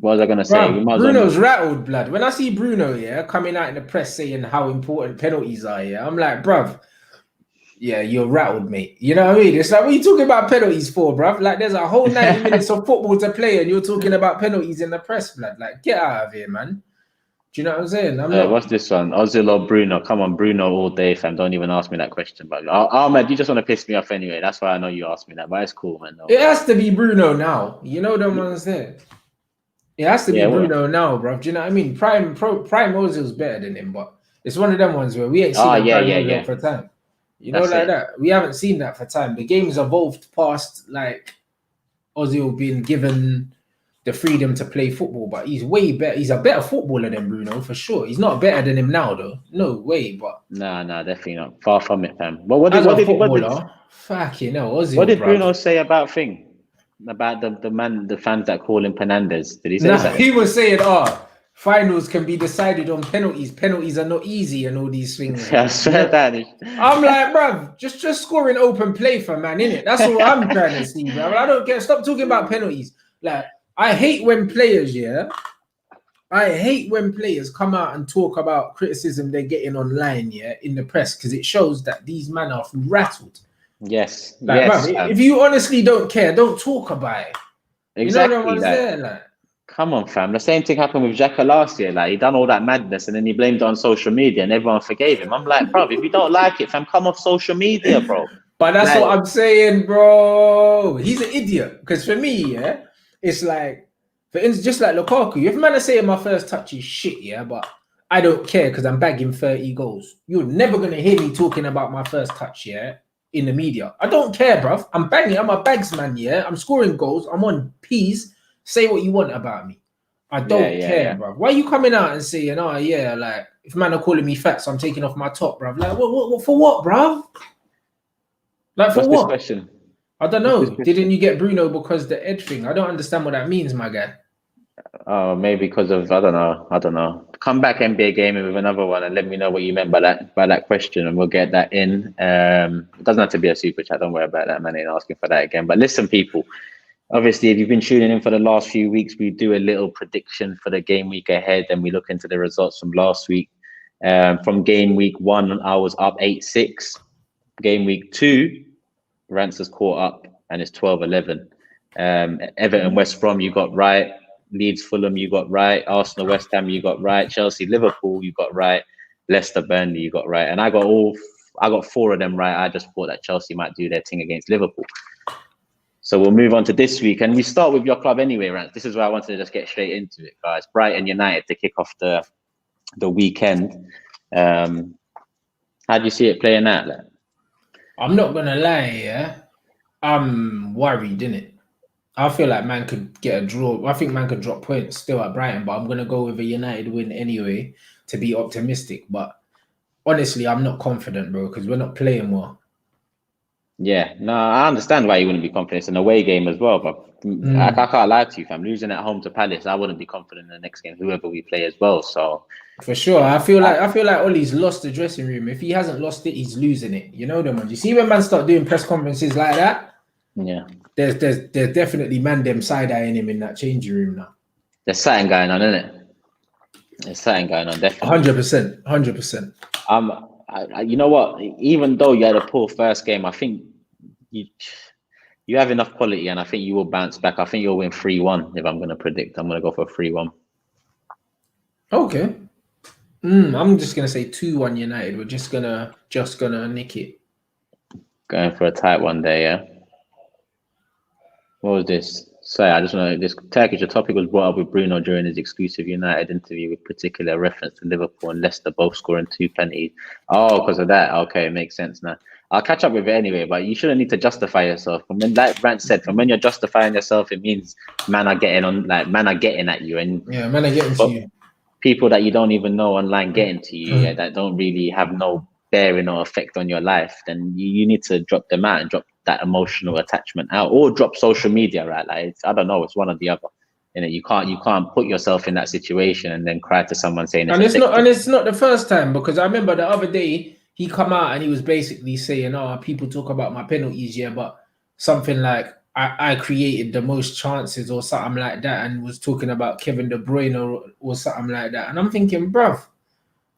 What was I gonna say? Bro, Bruno's rattled, blood. When I see Bruno, coming out in the press saying how important penalties are, I'm like, bruv, yeah, you're rattled, mate. You know what I mean? It's like, what are you talking about penalties for, bruv? Like, there's a whole 90 minutes of football to play, and you're talking about penalties in the press, blood. Like, get out of here, man. Do you know what I'm saying? I'm not. What's this one? Ozil or Bruno? Come on, Bruno all day, fam. Don't even ask me that question. But Ahmed, you just want to piss me off anyway. That's why I know you asked me that. But it's cool, man. No. It has to be Bruno now. You know the ones there. It has to be Bruno now, bro. Do you know what I mean? Prime Ozil's better than him, but it's one of them ones where we ain't seen Prime Ozil for time. You know, that. We haven't seen that for time. The game's evolved past like Ozil being given the freedom to play football, but he's way better. He's a better footballer than Bruno for sure. He's not better than him now, though. No way, but no, definitely not. Far from it, fam. But what did fucking hell, Ozil, what did Bruno say about the fans that call him Fernandez? Did he say that? He was saying, finals can be decided on penalties. Penalties are not easy and all these things. I swear that. I'm like, bruv, just scoring open play for man, innit? That's all I'm trying to see, bruv. I don't care. Stop talking about penalties. Like, I hate when players, come out and talk about criticism they're getting online, in the press, because it shows that these men are rattled. Yes. Like, yes. Bruv, if you honestly don't care, don't talk about it. Exactly. You know what I'm saying? Like, come on, fam. The same thing happened with Xhaka last year. Like, he done all that madness and then he blamed it on social media and everyone forgave him. I'm like, bro, if you don't like it, fam, come off social media, bro. But that's what I'm saying, bro. He's an idiot. Because for me, it's like, for instance, just like Lukaku, if man is saying my first touch is shit, but I don't care because I'm bagging 30 goals. You're never going to hear me talking about my first touch, in the media. I don't care, bruv. I'm banging. I'm a bags man, I'm scoring goals. I'm on P's. Say what you want about me. I don't care, bruv. Why are you coming out and saying, like, if man are calling me fat, so I'm taking off my top, bruv? Like, what for what, bruv? Like, for what? This question? I don't know. Didn't you get Bruno because the Ed thing? I don't understand what that means, my guy. Oh, maybe because of I don't know. Come back NBA gaming with another one and let me know what you meant by that question, and we'll get that in. It doesn't have to be a super chat. Don't worry about that, man. I ain't asking for that again. But listen, people. Obviously, if you've been tuning in for the last few weeks, we do a little prediction for the game week ahead, and we look into the results from last week. From game week 1, I was up 8-6. Game week 2, Rants has caught up and it's 12-11. Everton, West Brom, you got right. Leeds, Fulham, you got right. Arsenal, West Ham, you got right. Chelsea, Liverpool, you got right. Leicester, Burnley, you got right. And I got 4 of them right. I just thought that Chelsea might do their thing against Liverpool. So we'll move on to this week, and we start with your club anyway, Rance. This is where I wanted to just get straight into it, guys. Brighton United to kick off the weekend. How do you see it playing out? Like? I'm not gonna lie, I'm worried, innit? I feel like man could get a draw. I think man could drop points still at Brighton, but I'm gonna go with a United win anyway to be optimistic. But honestly, I'm not confident, bro, because we're not playing well. Yeah, no, I understand why you wouldn't be confident. It's an away game as well, but I can't lie to you, fam. Losing at home to Palace, I wouldn't be confident in the next game, whoever we play as well. So for sure, I feel like Ollie's lost the dressing room. If he hasn't lost it, he's losing it. You know them ones. You see when man start doing press conferences like that? Yeah. There's definitely man them side-eyeing him in that changing room now. There's something going on, isn't it? There's something going on, definitely. 100%. You know what? Even though you had a poor first game, I think you have enough quality, and I think you will bounce back. I think you'll win 3-1. If I'm going to predict, I'm going to go for 3-1. Okay. I'm just going to say 2-1 United. We're just gonna nick it. Going for a tight one there, yeah. What was this? Sorry, I just want to. This Turkish, the topic was brought up with Bruno during his exclusive United interview with particular reference to Liverpool and Leicester both scoring 2 penalties. Oh, because of that. Okay, it makes sense now. I'll catch up with it anyway, but you shouldn't need to justify yourself. From when, like Rant said, from when you're justifying yourself, it means man are getting at you, and yeah, man are getting to you. People that you don't even know online getting to you, that don't really have no bearing or effect on your life, then you need to drop them out and drop that emotional attachment out, or drop social media, right? Like I don't know, it's one or the other. You can't put yourself in that situation and then cry to someone saying it's not the first time, because I remember the other day he come out and he was basically saying, "Oh, people talk about my penalties, yeah, but something like I created the most chances or something like that," and was talking about Kevin De Bruyne or something like that. And I'm thinking, bruv,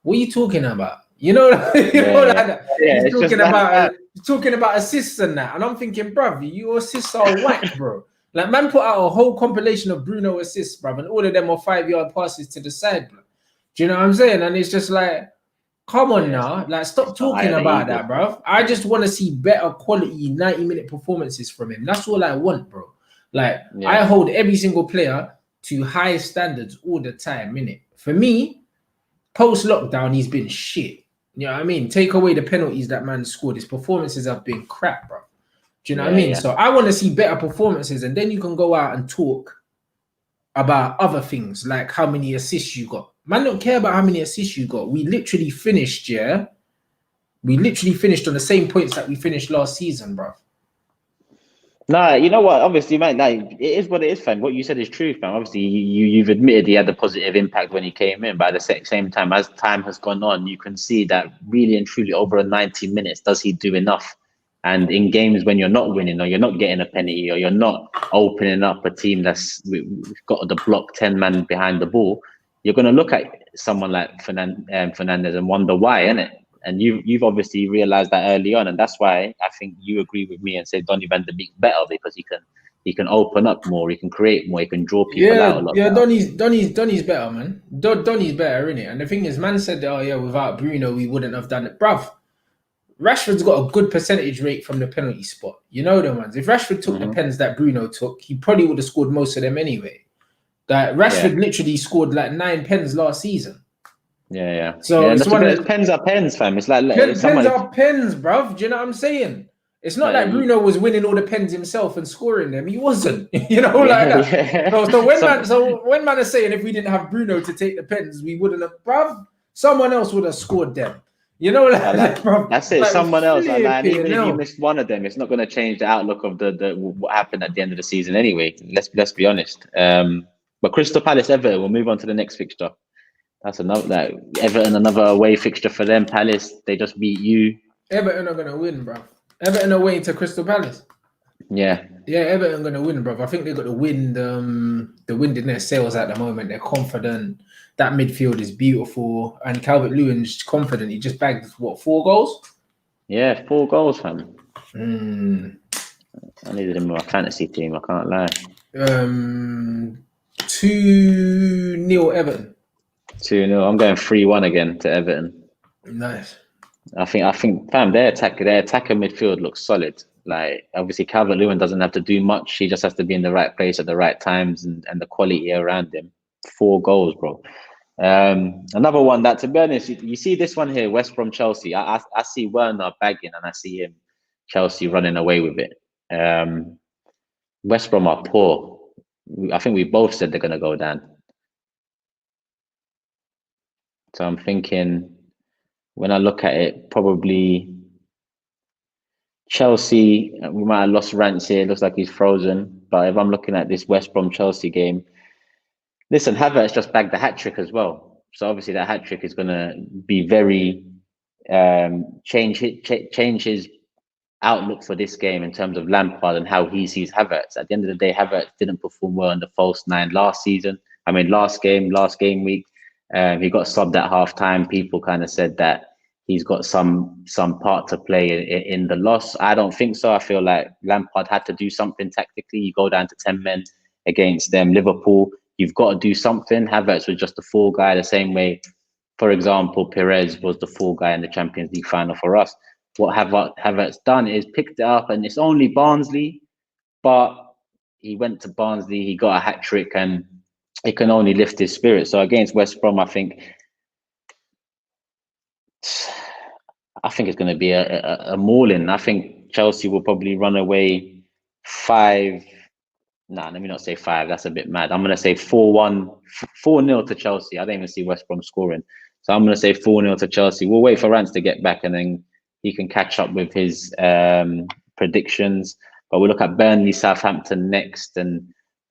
what are you talking about? You know, like that. Yeah, He's talking about assists and that. And I'm thinking, bruv, your assists are whack, bro. Like, man put out a whole compilation of Bruno assists, bruv, and all of them are 5-yard passes to the side, bro. Do you know what I'm saying? And it's just like, come on now. Like, stop talking about that, bruv. I just want to see better quality 90-minute performances from him. That's all I want, bro. Like, I hold every single player to high standards all the time, innit? For me, post-lockdown, he's been shit. You know what I mean? Take away the penalties that man scored. His performances have been crap, bro. Do you know what I mean? Yeah. So I want to see better performances, and then you can go out and talk about other things, like how many assists you got. Man don't care about how many assists you got. We literally finished, yeah? We literally finished on the same points that we finished last season, bro. Nah, you know what? Obviously, man, like it is what it is, fam. What you said is true, fam. Obviously, you've admitted he had a positive impact when he came in, but at the same time, as time has gone on, you can see that really and truly over 90 minutes, does he do enough? And in games when you're not winning, or you're not getting a penalty, or you're not opening up a team that's got the block 10 man behind the ball, you're going to look at someone like Fernandez and wonder why, innit? And you've obviously realized that early on, and that's why I think you agree with me and say Donny van de Beek better, because he can open up more, he can create more, he can draw people out a lot. Yeah, Donny's better, man. Donny's better, innit? And the thing is, man said that, oh yeah, without Bruno we wouldn't have done it, bruv. Rashford's got a good percentage rate from the penalty spot. You know the ones. If Rashford took the pens that Bruno took, he probably would have scored most of them anyway. That Rashford literally scored like 9 pens last season. Yeah. So it's pens are pens, fam. It's like pens are pens, bruv. Do you know what I'm saying? It's not like Bruno was winning all the pens himself and scoring them. He wasn't, you know, like that. Yeah. So when man is saying if we didn't have Bruno to take the pens, we wouldn't have, bruv. Someone else would have scored them. You know, bruv. That's it. Like, someone else, even if you missed one of them, it's not going to change the outlook of the what happened at the end of the season anyway. Let's be honest. But Crystal Palace, Everton. We'll move on to the next fixture. That's another Everton, another away fixture for them. Palace, they just beat you. Everton are gonna win, bro. Everton away to Crystal Palace. Yeah, Everton gonna win, bro. I think they got the wind in their sails at the moment. They're confident. That midfield is beautiful, and Calvert-Lewin's confident. He just bagged 4 goals? Yeah, 4 goals, fam. I needed him in my fantasy team. I can't lie. 2-0 Everton. 2-0. I'm going 3-1 again to Everton. Nice. I think, fam, their attacker midfield looks solid. Like, obviously, Calvert-Lewin doesn't have to do much. He just has to be in the right place at the right times, and the quality around him. 4 goals, bro. Another one that, to be honest, you see this one here, West Brom Chelsea. I see Werner bagging, and I see him, Chelsea, running away with it. West Brom are poor. I think we both said they're going to go down. So I'm thinking, when I look at it, probably Chelsea, we might have lost Rants here. It looks like he's frozen. But if I'm looking at this West Brom Chelsea game, listen, Havertz just bagged the hat-trick as well. So obviously that hat-trick is going to be very, change his outlook for this game in terms of Lampard and how he sees Havertz. At the end of the day, Havertz didn't perform well in the false 9 last game week. He got subbed at half-time. People kind of said that he's got some part to play in the loss. I don't think so. I feel like Lampard had to do something tactically. You go down to 10 men against them. Liverpool, you've got to do something. Havertz was just the fall guy, the same way, for example, Perez was the fall guy in the Champions League final for us. what Havertz done is picked it up, and it's only Barnsley, but he went to Barnsley, he got a hat trick, and it can only lift his spirit. So against West Brom, I think it's going to be a mauling. I think Chelsea will probably run away 5. Nah, let me not say 5. That's a bit mad. I'm going to say 4-1, 4-0 to Chelsea. I don't even see West Brom scoring. So I'm going to say 4-0 to Chelsea. We'll wait for Rance to get back, and then he can catch up with his predictions. But we'll look at Burnley, Southampton next. And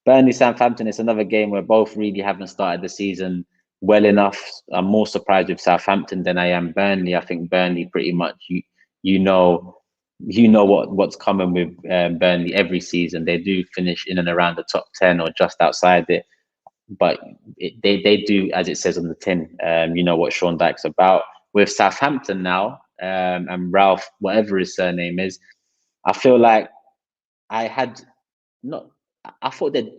Burnley, Southampton is another game where both really haven't started the season well enough. I'm more surprised with Southampton than I am Burnley. I think Burnley pretty much, you know what's coming with Burnley every season. They do finish in and around the top 10 or just outside it. But they do, as it says on the tin, you know what Sean Dyche's about. With Southampton now, and Ralph, whatever his surname is, I feel like I thought they'd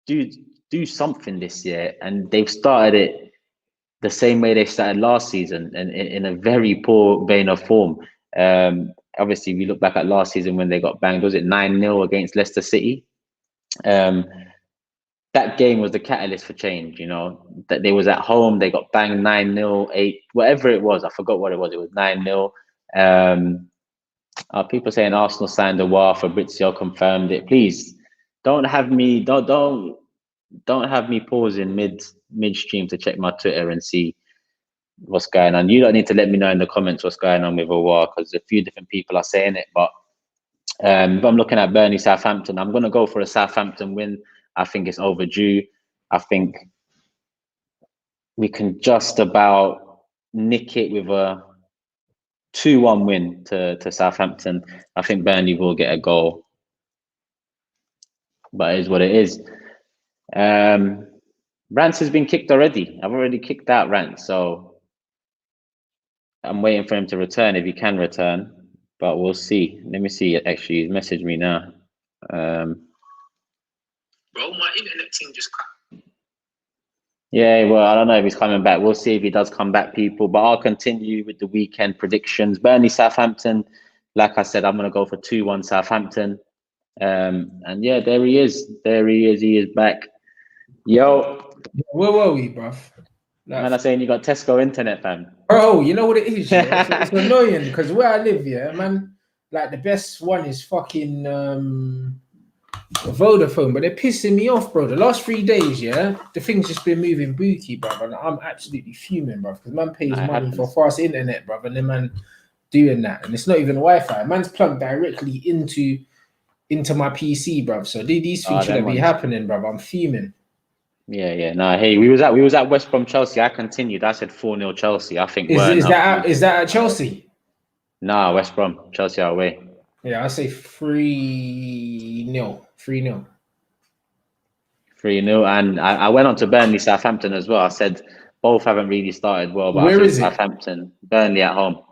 do something this year, and they've started it the same way they started last season, and in a very poor vein of form. Obviously, we look back at last season when they got banged. Was it 9-0 against Leicester City? That game was the catalyst for change. You know, that they was at home, they got banged 9-0, 8, whatever it was. I forgot what it was. It was 9-0. People saying Arsenal signed a war. Fabrizio confirmed it. Please don't have me don't have me pausing midstream to check my Twitter and see what's going on. You don't need to let me know in the comments what's going on with a war, because a few different people are saying it. But if I'm looking at Burnley, Southampton, I'm going to go for a Southampton win. I think it's overdue. I think we can just about nick it with a 2-1 win to Southampton. I think Burnley will get a goal, but it is what it is. Rance has been kicked already. I've already kicked out Rance, so I'm waiting for him to return if he can return, but we'll see. Let me see. Actually, he's messaged me now. Bro, my internet team just cut. Yeah, well, I don't know if he's coming back. We'll see if he does come back, people. But I'll continue with the weekend predictions. Burnley, Southampton. Like I said, I'm going to go for 2-1 Southampton. And yeah, there he is. There he is. He is back. Yo. Where were we, bruv? Man, I'm saying you got Tesco internet, fam. Bro, you know what it is? Yeah? It's annoying because where I live, yeah, man, like the best one is fucking Vodafone, but they're pissing me off, bro. The last 3 days, yeah, the thing's just been moving booty, bro, and I'm absolutely fuming, bro, because man pays money for fast internet, bro, and then man doing that, and it's not even Wi-Fi. Man's plugged directly into my PC, bro. So these things shouldn't be happening, bro. I'm fuming. Yeah. No, hey, we was at West Brom Chelsea. I continued. I said 4-0 Chelsea. I think is that at Chelsea? Nah, West Brom. Chelsea are away. Yeah, I say 3-0. 3-0. 3-0. And I went on to Burnley, Southampton as well. I said both haven't really started well, but where I think is Southampton, Burnley at home.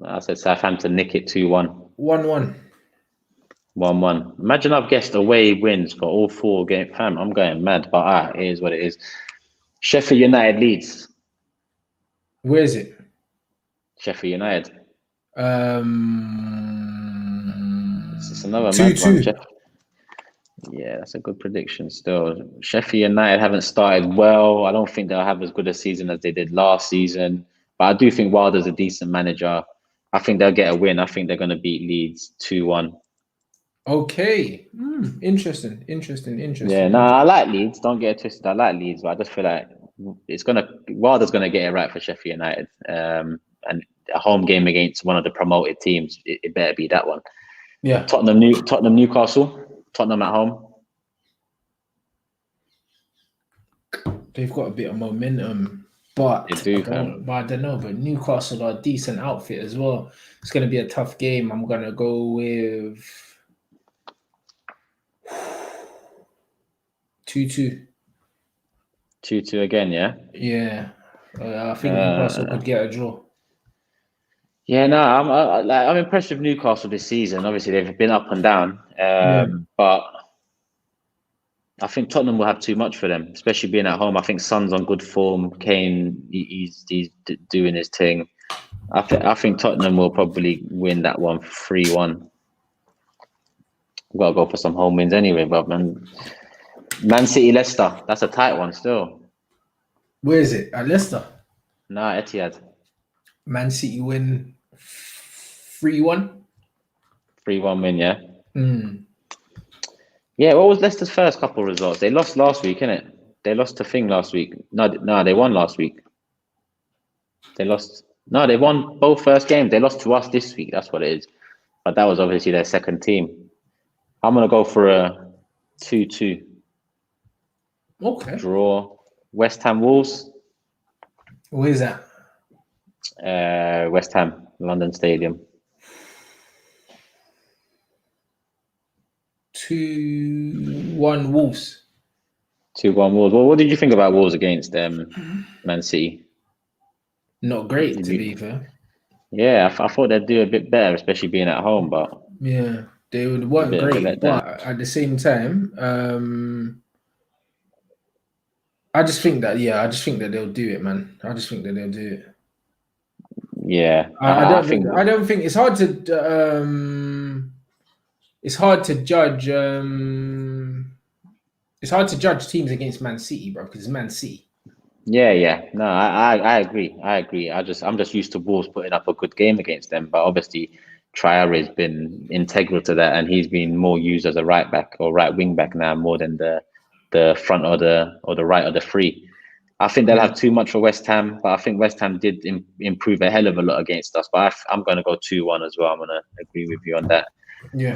I said Southampton nick it 2-1. 1-1. 1-1. Imagine I've guessed away wins for all 4 games. Fam, I'm going mad, but it is what it is. Sheffield United Leeds. Where is it? Sheffield United. It's another 2-2. Yeah, that's a good prediction still. Sheffield United haven't started well. I don't think they'll have as good a season as they did last season. But I do think Wilder's a decent manager. I think they'll get a win. I think they're going to beat Leeds 2-1. Okay. Interesting. Yeah, no, I like Leeds. Don't get it twisted. I like Leeds, but I just feel like Wilder's going to get it right for Sheffield United. And a home game against one of the promoted teams, it better be that one. Yeah. Tottenham, Newcastle. Tottenham at home. They've got a bit of momentum, but they do, I don't know. But Newcastle are a decent outfit as well. It's going to be a tough game. I'm going to go with 2-2. 2-2 again, yeah? Yeah. I think Newcastle could get a draw. Yeah, no, I'm impressed with Newcastle this season. Obviously, they've been up and down, but I think Tottenham will have too much for them, especially being at home. I think Son's on good form. Kane, he's doing his thing. I think Tottenham will probably win that one 3-1. We've got to go for some home wins anyway, but Man City, Leicester, that's a tight one still. Where is it? At Leicester? Nah, Etihad. Man City win 3-1. 3-1 win, yeah? Mm. Yeah, what was Leicester's first couple of results? They lost last week, innit? They lost to Thing last week. No, they won last week. They won both first games. They lost to us this week. That's what it is. But that was obviously their second team. I'm going to go for a 2-2. Okay. Draw. West Ham Wolves. Where is that? West Ham, London Stadium. 2-1 Wolves. 2-1 Wolves. Well, what did you think about Wolves against Man City? Not great, to be fair. Yeah, I thought they'd do a bit better, especially being at home, but... Yeah, they weren't great, but at the same time, I just think that they'll do it, man. I just think that they'll do it. Yeah, I don't think it's hard to judge. It's hard to judge teams against Man City, bro, because it's Man City. Yeah. No, I agree. I'm just used to Wolves putting up a good game against them, but obviously Traore has been integral to that, and he's been more used as a right back or right wing back now more than the front or the right of the three. I think they'll have too much for West Ham, but I think West Ham did improve a hell of a lot against us. But I'm going to go 2-1 as well. I'm going to agree with you on that. Yeah.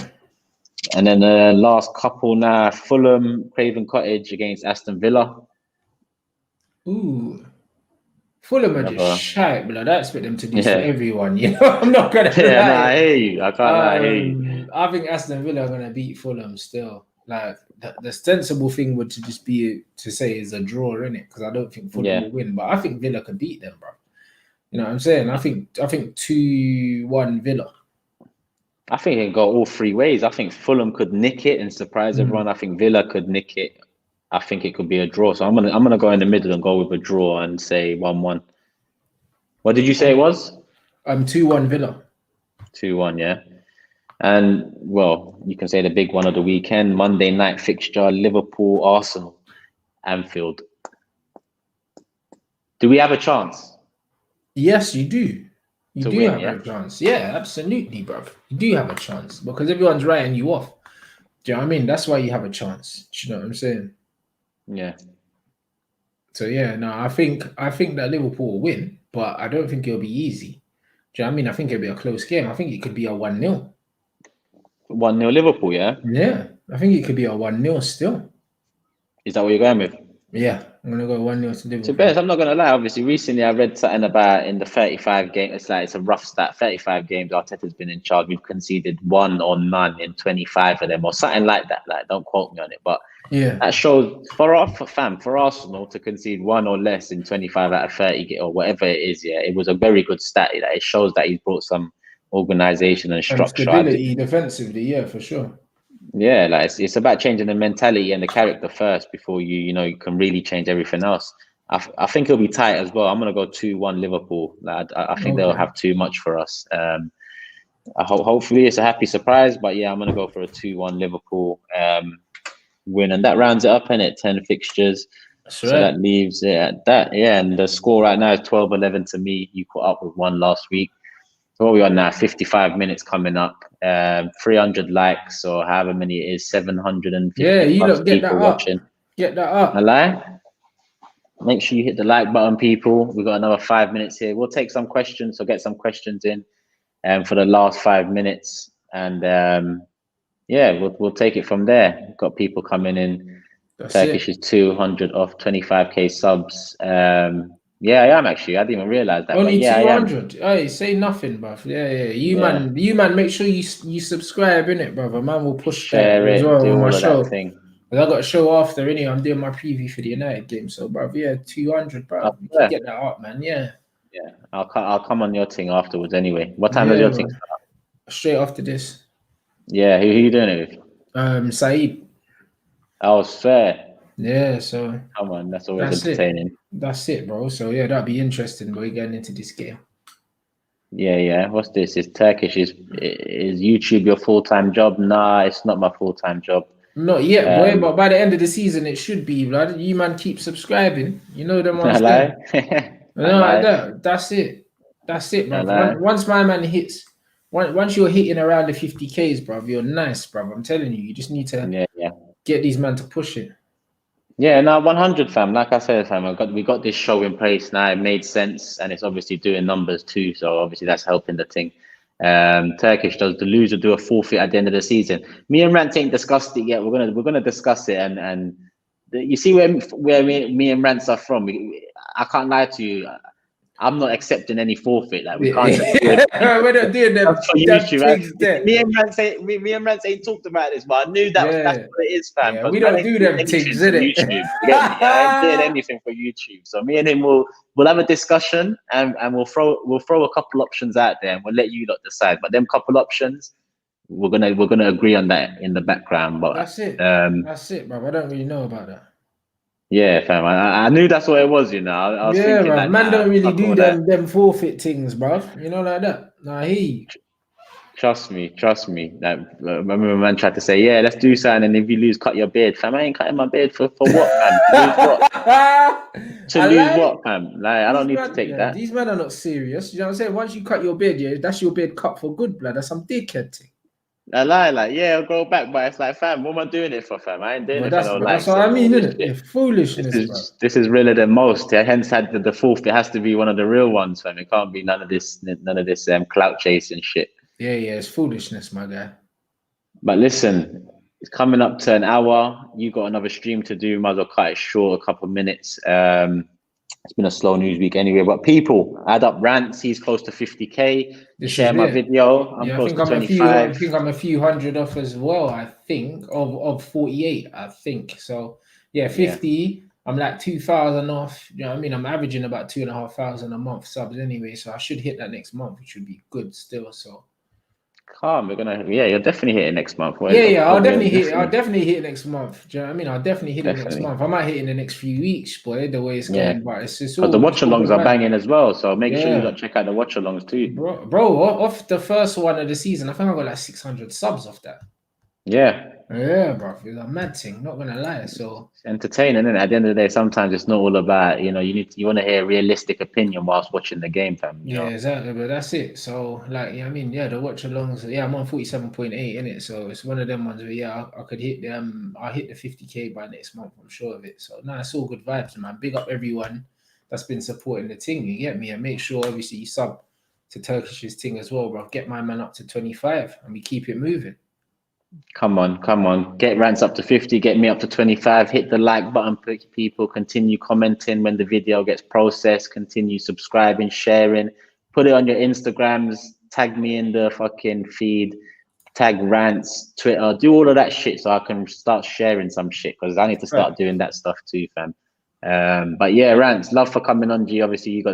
And then the last couple now, Fulham, Craven Cottage against Aston Villa. Ooh. Fulham are just shite, but I expect them to do for everyone. You know, I'm not going to lie. Yeah, no, I hear you. I can't lie, I hear you. I think Aston Villa are going to beat Fulham still. Like, the sensible thing would to just be to say is a draw, innit? Because I don't think Fulham will win, but I think Villa could beat them, bro. You know what I'm saying? I think 2-1 Villa. I think it can go all three ways. I think Fulham could nick it and surprise everyone. I think Villa could nick it. I think it could be a draw. So I'm gonna go in the middle and go with a draw and say 1-1. What did you say it was? 2-1 Villa. 2-1, yeah. And well, you can say the big one of the weekend, Monday night fixture, Liverpool, Arsenal, Anfield. Do we have a chance? Yes, you do. You do have a chance. Yeah, absolutely, bro. You do have a chance because everyone's writing you off. Do you know what I mean? That's why you have a chance. Do you know what I'm saying? Yeah. So yeah, no, I think that Liverpool will win, but I don't think it'll be easy. Do you know what I mean? I think it'll be a close game. I think it could be a 1-0. 1-0 Liverpool, yeah? Yeah, I think it could be a 1-0 still. Is that what you're going with? Yeah, I'm going to go 1-0 to Liverpool. To be honest, I'm not going to lie. Obviously, recently I read something about in the 35 games. It's a rough stat. 35 games Arteta's been in charge. We've conceded 1 or none in 25 of them or something like that. Like, don't quote me on it. But yeah, that shows for Arsenal to concede 1 or less in 25 out of 30 or whatever it is. Yeah, it was a very good stat. It shows that he's brought some organization and structure. Stability defensively, yeah, for sure. Yeah, like it's about changing the mentality and the character first before you can really change everything else. I think it'll be tight as well. I'm gonna go 2-1 Liverpool. I think they'll have too much for us. Hopefully it's a happy surprise, but yeah, I'm gonna go for a 2-1 Liverpool win, and that rounds it up, innit? 10 fixtures. So that leaves it at that. Yeah, and the score right now is 12-11 to me. You caught up with one last week. So what are we on now? 55 minutes coming up. 300 likes or however many it is. 750 plus people watching. Get that up. A lie? Make sure you hit the like button, people. We've got another 5 minutes here. We'll take some questions. So get some questions in for the last 5 minutes. And yeah, we'll take it from there. We've got people coming in. Turkish is 200 off 25k subs. Yeah, I am actually. I didn't even realize that. Only 200. Hey, say nothing, bruv. Yeah. You man, make sure you subscribe, innit, brother. Man will push that as well on my show. I got a show after, innit? I'm doing my preview for the United game. So, bruv, yeah, 200, bruv. You can get that up, man. Yeah. Yeah, I'll come on your thing afterwards anyway. What time does your thing start? Straight after this. Yeah, who you doing it with? Saeed. Oh, fair. Yeah, so come on, that's always entertaining. That's it, bro. So yeah, that'd be interesting. We're getting into this game. Yeah. What's this? Is Turkish? Is YouTube your full-time job? Nah, it's not my full-time job. Not yet, boy, but by the end of the season, it should be, blood. You man keep subscribing. You know them I ones lie. there. I No, like lie. that. That's it. That's it, I bro. lie. Once my man hits, once you're hitting around the 50Ks, bro, you're nice, bro. I'm telling you, you just need to Yeah. get these men to push it. Yeah, no, 100, fam. Like I said, fam, we got this show in place now. It made sense, and it's obviously doing numbers too. So obviously that's helping the thing. Turkish, does the loser do a forfeit at the end of the season? Me and Rant ain't discussed it yet. We're gonna discuss it, and you see where me and Rants are from. I can't lie to you. I'm not accepting any forfeit. Like, we can't just do it. We're not doing them That's for YouTube. things there. Me and Rance ain't talked about this, but I knew that's what it is, fam. Yeah, But we man don't ain't do doing them anything things, for innit? YouTube. You get me? I ain't doing anything for YouTube. So me and him we'll have a discussion, and we'll throw a couple options out there, and we'll let you lot decide. But them couple options, we're gonna agree on that in the background. But That's it. That's it, bro. I don't really know about that. yeah, fam. I knew that's what it was. You know, I was thinking bro. like, Man nah, don't really fuck do all that. them forfeit things, bro. You know, like that. Nah, he. Trust me. Like, I remember a man tried to say, yeah, let's do something, and if you lose, cut your beard, fam. I ain't cutting my beard for what, fam? To lose what? To lose what, fam? Like, I don't need to take that. These men are not serious. You know what I'm saying? Once you cut your beard, yeah, that's your beard cut for good, blood. That's some dickhead thing. I lie, like, yeah, I'll go back, but it's like, fam, what am I doing it for, fam? I ain't doing it for no That's likes what I and all mean, this isn't it? shit. Yeah, foolishness, bro. This is realer than most. Yeah, hence had the fourth. It has to be one of the real ones, fam. It can't be none of this clout chasing shit. Yeah, it's foolishness, my guy. But listen, it's coming up to an hour. You got another stream to do. Might as well cut it short, a couple of minutes. It's been a slow news week anyway. But people, add up Rants. He's close to 50K. Share my video. I'm close to 25. I think I'm a few hundred off as well. I think of 48. I think so. Yeah, 50. Yeah. I'm like 2,000 off. You know what I mean? I'm averaging about 2,500 a month subs anyway. So I should hit that next month, which would be good still. So. Calm, you're definitely hitting next month. I'll definitely hit it next month. Do you know what I mean? I'll definitely hit it next month. I might hit in the next few weeks, boy, the way it's going. But it's all, the watch-alongs are banging as well, so make sure you check out the watch-alongs too. Bro, off the first one of the season, I think I got like 600 subs off that. Yeah, bro, it's a mad thing, not gonna lie. So it's entertaining, isn't it? At the end of the day, sometimes it's not all about, you want to hear a realistic opinion whilst watching the game, fam. Yeah, exactly, but that's it. So like, I mean, the watch alongs, I'm on 47.8 in it, so it's one of them ones where I could hit them. I'll hit the 50K by next month, I'm sure of it. So it's all good vibes, man. Big up everyone that's been supporting the thing. You get me? And make sure obviously you sub to Turkish's thing as well, bro. Get my man up to 25 and we keep it moving. Come on. Get Rants up to 50, get me up to 25. Hit the like button, people. Continue commenting when the video gets processed. Continue subscribing, sharing. Put it on your Instagrams. Tag me in the fucking feed. Tag Rants, Twitter. Do all of that shit so I can start sharing some shit, because I need to start doing that stuff too, fam. But yeah, Rants, love for coming on, G. Obviously, you got the